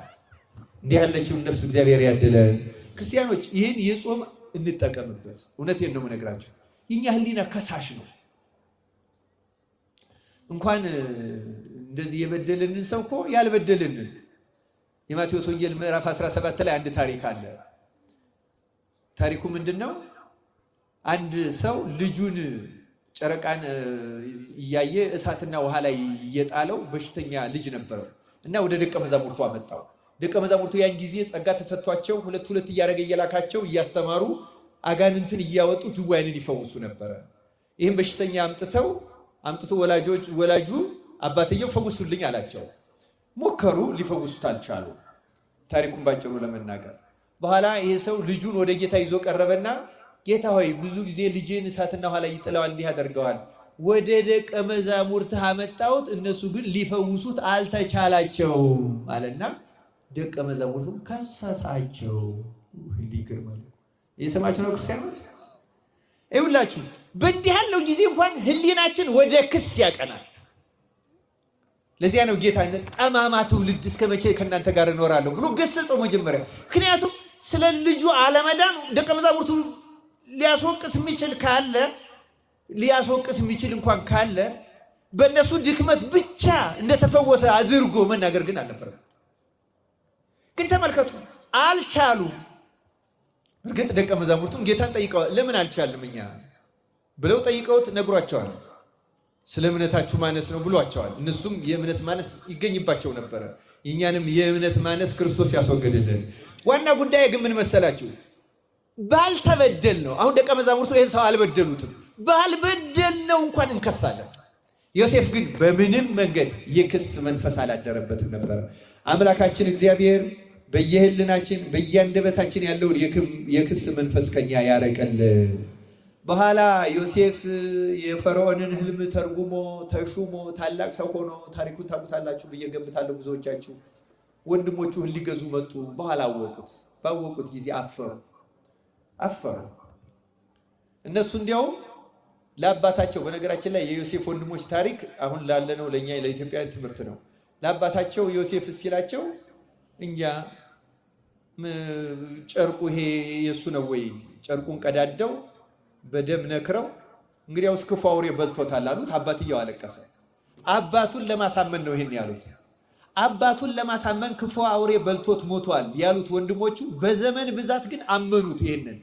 እንዲህ ያለችውን ነፍስ እግዚአብሔር ያድለን። ክርስቲያኖች ይህን የጾም እንጠቀምበት። እውነቴን ነው የምነግራቸው። የኛ ሕሊና ከሳሽ ነው። እንኳን እንደዚህ የበደልንን ሰው እኮ ያልበደልንን የማቴዎስ ወንጌል ምዕራፍ 17 ላይ አንድ ታሪክ አለ። ታሪኩ ምንድን ነው? አንድ ሰው ልጁን ጨረቃን እያየ እሳትና ውሃ ላይ እየጣለው በሽተኛ ልጅ ነበረው እና ወደ ደቀ መዛሙርቱ አመጣው። ደቀ መዛሙርቱ ያን ጊዜ ጸጋ ተሰጥቷቸው ሁለት ሁለት እያደረገ እየላካቸው እያስተማሩ አጋንንትን እያወጡ ድውያንን ይፈውሱ ነበረ። ይህም በሽተኛ አምጥቶ ወላጁ አባትየው ፈውሱልኝ አላቸው። ሞከሩ፣ ሊፈውሱት አልቻሉ። ታሪኩን ባጭሩ ለመናገር በኋላ ይሄ ሰው ልጁን ወደ ጌታ ይዞ ቀረበና ጌታ ሆይ ብዙ ጊዜ ልጄን እሳትና ውሃ ላይ ይጥለዋል፣ እንዲህ ያደርገዋል። ወደ ደቀ መዛሙርትህ አመጣሁት፣ እነሱ ግን ሊፈውሱት አልተቻላቸውም አለና ደቀ መዛሙርቱም ከሰሳቸው። እንዲገርማል። እየሰማችሁ ነው ክርስቲያኖች? ይኸውላችሁ በእንዲህ ያለው ጊዜ እንኳን ህሊናችን ወደ ክስ ያቀናል። ለዚያ ነው ጌታ ጠማማ ትውልድ እስከ መቼ ከእናንተ ጋር እኖራለሁ ብሎ ገሰጸው መጀመሪያ። ምክንያቱም ስለ ልጁ አለመዳን ደቀ መዛሙርቱ ሊያስወቅስ የሚችል እንኳን ካለ በእነሱ ድክመት ብቻ እንደተፈወሰ አድርጎ መናገር ግን አልነበረም። ግን ተመልከቱ፣ አልቻሉም። እርግጥ ደቀ መዛሙርቱም ጌታን ጠይቀዋል። ለምን አልቻልም እኛ ብለው ጠይቀውት ነግሯቸዋል። ስለ እምነታችሁ ማነስ ነው ብሏቸዋል። እነሱም የእምነት ማነስ ይገኝባቸው ነበረ። የእኛንም የእምነት ማነስ ክርስቶስ ያስወገድልን። ዋና ጉዳይ ግን ምን መሰላችሁ? ባልተበደል ነው። አሁን ደቀ መዛሙርቱ ይህን ሰው አልበደሉትም። ባልበደል ነው እንኳን እንከሳለን። ዮሴፍ ግን በምንም መንገድ የክስ መንፈስ አላደረበትም ነበረ። አምላካችን እግዚአብሔር በየህልናችን በየአንደበታችን ያለውን የክስ መንፈስ ከኛ ያረቀል። በኋላ ዮሴፍ የፈርዖንን ህልም ተርጉሞ ተሹሞ ታላቅ ሰው ሆኖ ታሪኩን ታውቁታላችሁ ብዬ ገምታለሁ። ብዙዎቻችሁ ወንድሞቹ ሊገዙ መጡ። በኋላ ባወቁት ጊዜ አፈሩ። እነሱ እንዲያውም ለአባታቸው፣ በነገራችን ላይ የዮሴፍ ወንድሞች ታሪክ አሁን ላለነው ለኛ ለኢትዮጵያውያን ትምህርት ነው። ለአባታቸው ዮሴፍ ሲላቸው እንጃ ጨርቁ ይሄ የሱ ነው ወይ? ጨርቁን ቀዳደው በደም ነክረው እንግዲያውስ ክፉ አውሬ በልቶታል አሉት። አባትየው አለቀሰ። አባቱን ለማሳመን ነው ይሄን ያሉት። አባቱን ለማሳመን ክፉ አውሬ በልቶት ሞቷል ያሉት ወንድሞቹ በዘመን ብዛት ግን አመኑት። ይሄንን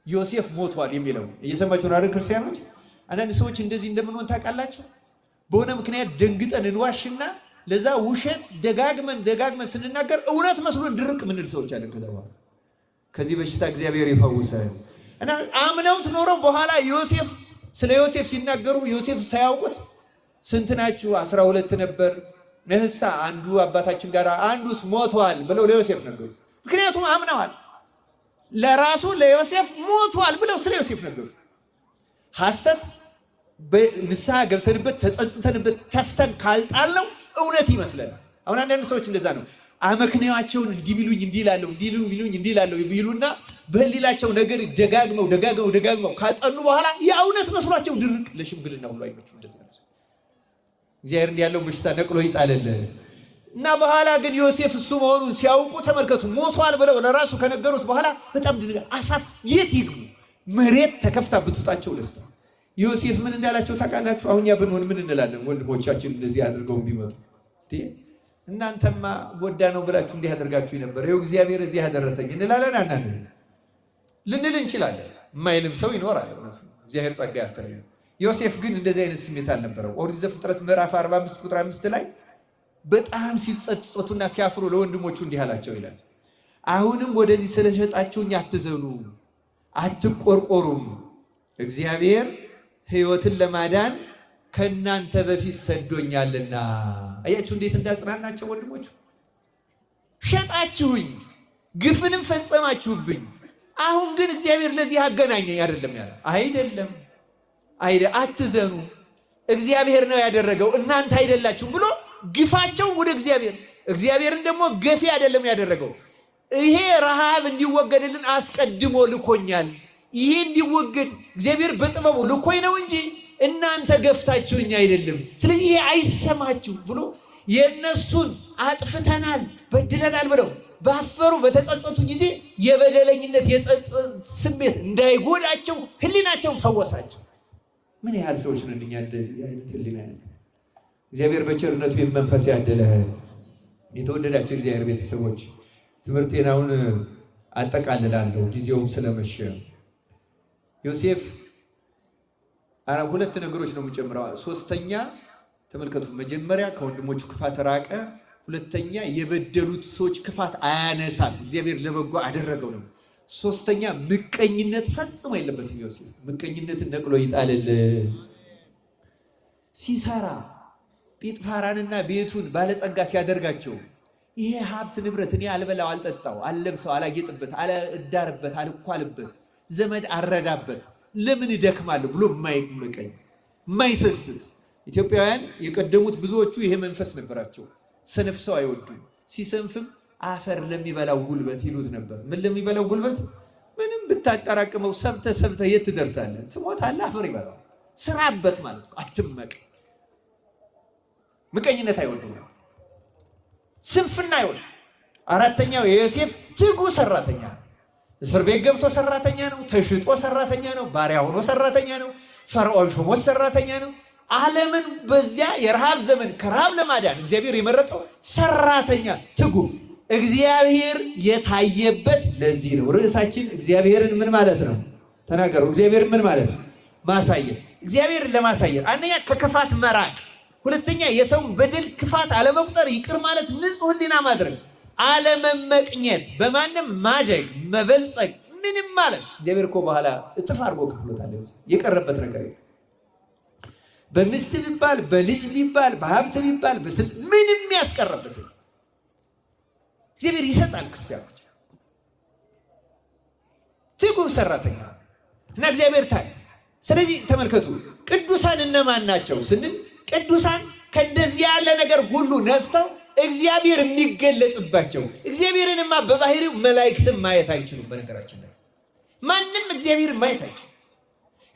ዮሴፍ ሞቷል የሚለው እየሰማችሁ ነው አይደል ክርስቲያኖች? አንዳንድ ሰዎች እንደዚህ እንደምንሆን ታውቃላችሁ። በሆነ ምክንያት ደንግጠን እንዋሽና ለዛ ውሸት ደጋግመን ስንናገር እውነት መስሎን ድርቅ ምንል ሰዎች አለን። ከዚህ በሽታ እግዚአብሔር ይፈውሰን እና አምነውት ኖረው በኋላ ስለ ዮሴፍ ሲናገሩ ዮሴፍ ሳያውቁት ስንት ናችሁ? 12 ነበር። ነህሳ አንዱ አባታችን ጋር አንዱስ ሞቷል ብለው ለዮሴፍ ነገሩ። ምክንያቱም አምነዋል። ለራሱ ለዮሴፍ ሞቷል ብለው ስለ ዮሴፍ ነገሩ። ሐሰት በንስሐ ገብተንበት ተጸጽተንበት ተፍተን ካልጣልነው እውነት ይመስለናል። አሁን አንዳንድ ሰዎች እንደዛ ነው። አመክንያቸውን እንዲቢሉኝ እንዲላለው ቢሉና በህሊላቸው ነገር ደጋግመው ካጠሉ በኋላ የእውነት መስሏቸው ድርቅ ለሽምግልና ሁሉ አይመጡ። እንደዛ ነው። እግዚአብሔር እንዲያለው በሽታ ነቅሎ ይጣልልን እና በኋላ ግን ዮሴፍ እሱ መሆኑን ሲያውቁ ተመልከቱ፣ ሞቷል ብለው ለራሱ ከነገሩት በኋላ በጣም አሳፍ የት ይግቡ? መሬት ተከፍታ ብትውጣቸው ደስታ። ዮሴፍ ምን እንዳላቸው ታውቃላችሁ? አሁን ያ ብንሆን ምን እንላለን? ወንድሞቻችን እንደዚህ አድርገው ቢመጡ እናንተማ ጎዳ ነው ብላችሁ እንዲህ አድርጋችሁ ነበር፣ ይኸው እግዚአብሔር እዚህ ያደረሰኝ እንላለን። አናንል ልንል እንችላለን። የማይልም ሰው ይኖራል። እውነቱ እግዚአብሔር ጸጋ ያፍጥረን። ዮሴፍ ግን እንደዚህ አይነት ስሜት አልነበረው። ኦሪት ዘፍጥረት ምዕራፍ 45 ቁጥር 5 ላይ በጣም ሲጸጸቱና ሲያፍሩ ለወንድሞቹ እንዲህ አላቸው ይላል፣ አሁንም ወደዚህ ስለሸጣችሁኝ አትዘኑ፣ አትቆርቆሩም። እግዚአብሔር ሕይወትን ለማዳን ከእናንተ በፊት ሰዶኛልና። አያችሁ እንዴት እንዳጽናናቸው ወንድሞቹ። ሸጣችሁኝ፣ ግፍንም ፈጸማችሁብኝ፣ አሁን ግን እግዚአብሔር ለዚህ አገናኘኝ አይደለም ያለ። አይደለም አትዘኑ፣ እግዚአብሔር ነው ያደረገው እናንተ አይደላችሁም ብሎ ግፋቸው ወደ እግዚአብሔርን ደግሞ ገፊ አይደለም ያደረገው። ይሄ ረሃብ እንዲወገድልን አስቀድሞ ልኮኛል። ይሄ እንዲወገድ እግዚአብሔር በጥበቡ ልኮኝ ነው እንጂ እናንተ ገፍታችሁኝ አይደለም። ስለዚህ ይሄ አይሰማችሁ ብሎ የነሱን አጥፍተናል በድለናል ብለው ባፈሩ በተጸጸቱ ጊዜ የበደለኝነት የጸጸት ስሜት እንዳይጎዳቸው ህሊናቸውን ፈወሳቸው። ምን ያህል ሰዎች ነን እኛ እንደዚህ አይነት ህሊና ያለ? እግዚአብሔር በቸርነቱ የመንፈስ ያደለህ። የተወደዳችሁ እግዚአብሔር ቤተሰቦች ትምህርቴን አሁን አጠቃልላለሁ ጊዜውም ስለመሸ። ዮሴፍ ሁለት ነገሮች ነው የምጨምረው። ሶስተኛ ተመልከቱ፣ መጀመሪያ ከወንድሞቹ ክፋት ራቀ። ሁለተኛ የበደሉት ሰዎች ክፋት አያነሳም፣ እግዚአብሔር ለበጎ አደረገው ነው። ሶስተኛ ምቀኝነት ፈጽሞ የለበትም ዮሴፍ። ምቀኝነትን ነቅሎ ይጣልል። ሲሰራ ጲጥፋራንና ቤቱን ባለጸጋ ሲያደርጋቸው ይሄ ሀብት ንብረት እኔ አልበላው፣ አልጠጣው፣ አልለብሰው፣ አላጌጥበት፣ አልዳርበት፣ አልኳልበት፣ ዘመድ አረዳበት ለምን እደክማለሁ ብሎ የማይመቀኝ የማይሰስት ኢትዮጵያውያን የቀደሙት ብዙዎቹ ይሄ መንፈስ ነበራቸው። ሰነፍ ሰው አይወዱም። ሲሰንፍም አፈር ለሚበላው ጉልበት ይሉት ነበር። ምን ለሚበላው ጉልበት? ምንም ብታጠራቅመው ሰብተ የት ትደርሳለህ? ትሞታለህ። አፈር ይበላው። ስራበት ማለት ነው። አትመቅ። ምቀኝነት አይወዱም። ስንፍና አይወዱም። አራተኛው የዮሴፍ ትጉ ሰራተኛ ነው። እስር ቤት ገብቶ ሰራተኛ ነው። ተሽጦ ሰራተኛ ነው። ባሪያ ሆኖ ሰራተኛ ነው። ፈርዖን ሾሞ ሰራተኛ ነው። ዓለምን በዚያ የረሃብ ዘመን ከረሃብ ለማዳን እግዚአብሔር የመረጠው ሰራተኛ ትጉ እግዚአብሔር የታየበት ለዚህ ነው። ርዕሳችን እግዚአብሔርን ምን ማለት ነው? ተናገሩ። እግዚአብሔርን ምን ማለት ነው? ማሳየት። እግዚአብሔርን ለማሳየት አንደኛ ከክፋት መራቅ፣ ሁለተኛ የሰውን በደል ክፋት አለመቁጠር፣ ይቅር ማለት፣ ንጹህ ሕሊና ማድረግ፣ አለመመቅኘት፣ በማንም ማደግ መበልጸግ፣ ምንም ማለት እግዚአብሔር እኮ በኋላ እጥፍ አድርጎ ከፍሎታል። የቀረበት ነገር በሚስት ቢባል በልጅ ቢባል በሀብት ቢባል በስልት ምንም ያስቀረበት እግዚአብሔር ይሰጣል። ክርስቲያኖች ትጉ ሰራተኛ እና እግዚአብሔር ታይ። ስለዚህ ተመልከቱ፣ ቅዱሳን እነማን ናቸው ስንል ቅዱሳን ከእንደዚህ ያለ ነገር ሁሉ ነስተው እግዚአብሔር የሚገለጽባቸው። እግዚአብሔርንማ በባህሪው መላእክትን ማየት አይችሉም። በነገራችን ላይ ማንም እግዚአብሔርን ማየት አይችሉም።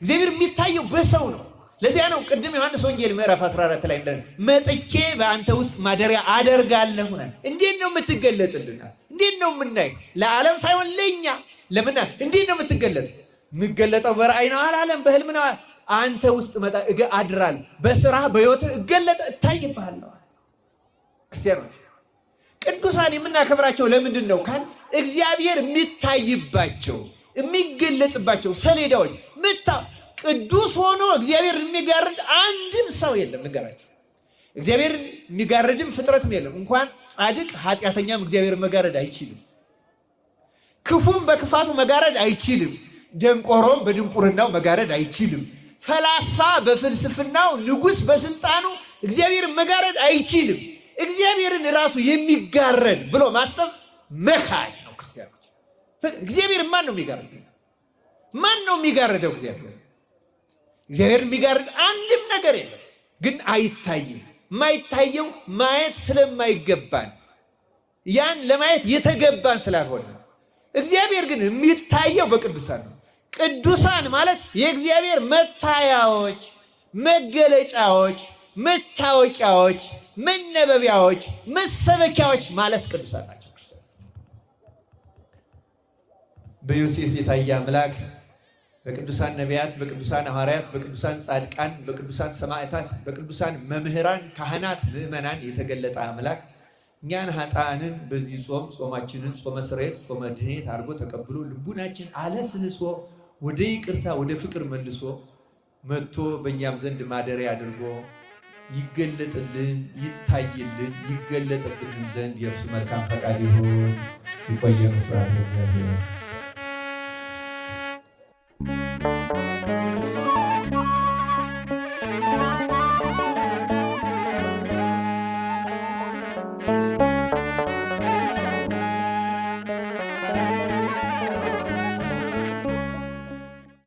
እግዚአብሔር የሚታየው በሰው ነው። ለዚያ ነው ቅድም ዮሐንስ ወንጌል ምዕራፍ 14 ላይ እንደነ መጥቼ በአንተ ውስጥ ማደሪያ አደርጋለሁ። እንዴት ነው የምትገለጥልን? እንዴት ነው የምናይ? ለዓለም ሳይሆን ለኛ ለምና እንዴት ነው የምትገለጥ? የሚገለጠው በራእይ ነው አላለም፣ በህልም ነው። አንተ ውስጥ መጣ አድራለሁ፣ በስራ በህይወት እገለጠ እታይብሃለሁ። ክርስቲያኖች ቅዱሳን የምናከብራቸው ለምንድን ነው ካል እግዚአብሔር የሚታይባቸው የሚገለጽባቸው ሰሌዳዎች ቅዱስ ሆኖ እግዚአብሔር የሚጋርድ አንድም ሰው የለም። ንገራቸው። እግዚአብሔር የሚጋርድም ፍጥረትም የለም። እንኳን ጻድቅ ኃጢአተኛም እግዚአብሔር መጋረድ አይችልም። ክፉም በክፋቱ መጋረድ አይችልም። ደንቆሮም በድንቁርናው መጋረድ አይችልም። ፈላስፋ በፍልስፍናው፣ ንጉሥ በስልጣኑ እግዚአብሔር መጋረድ አይችልም። እግዚአብሔርን ራሱ የሚጋረድ ብሎ ማሰብ መካድ ነው። ክርስቲያኖች እግዚአብሔር ማን ነው የሚጋርድ? ማን ነው የሚጋርደው? እግዚአብሔር የሚጋርድ አንድም ነገር የለም። ግን አይታይም። የማይታየው ማየት ስለማይገባን ያን ለማየት የተገባን ስላልሆነ፣ እግዚአብሔር ግን የሚታየው በቅዱሳን ነው። ቅዱሳን ማለት የእግዚአብሔር መታያዎች፣ መገለጫዎች፣ መታወቂያዎች፣ መነበቢያዎች፣ መሰበኪያዎች ማለት ቅዱሳን ናቸው። በዮሴፍ የታየ አምላክ በቅዱሳን ነቢያት፣ በቅዱሳን ሐዋርያት፣ በቅዱሳን ጻድቃን፣ በቅዱሳን ሰማዕታት፣ በቅዱሳን መምህራን፣ ካህናት፣ ምእመናን የተገለጠ አምላክ እኛን ኃጥአንን በዚህ ጾም ጾማችንን ጾመ ስርየት ጾመ ድኅነት አድርጎ ተቀብሎ ልቡናችን አለስልሶ ወደ ይቅርታ ወደ ፍቅር መልሶ መጥቶ በእኛም ዘንድ ማደሪያ አድርጎ ይገለጥልን፣ ይታይልን፣ ይገለጥብንም ዘንድ የእርሱ መልካም ፈቃድ ይሁን። ይቆየን። ስብሐት ለእግዚአብሔር።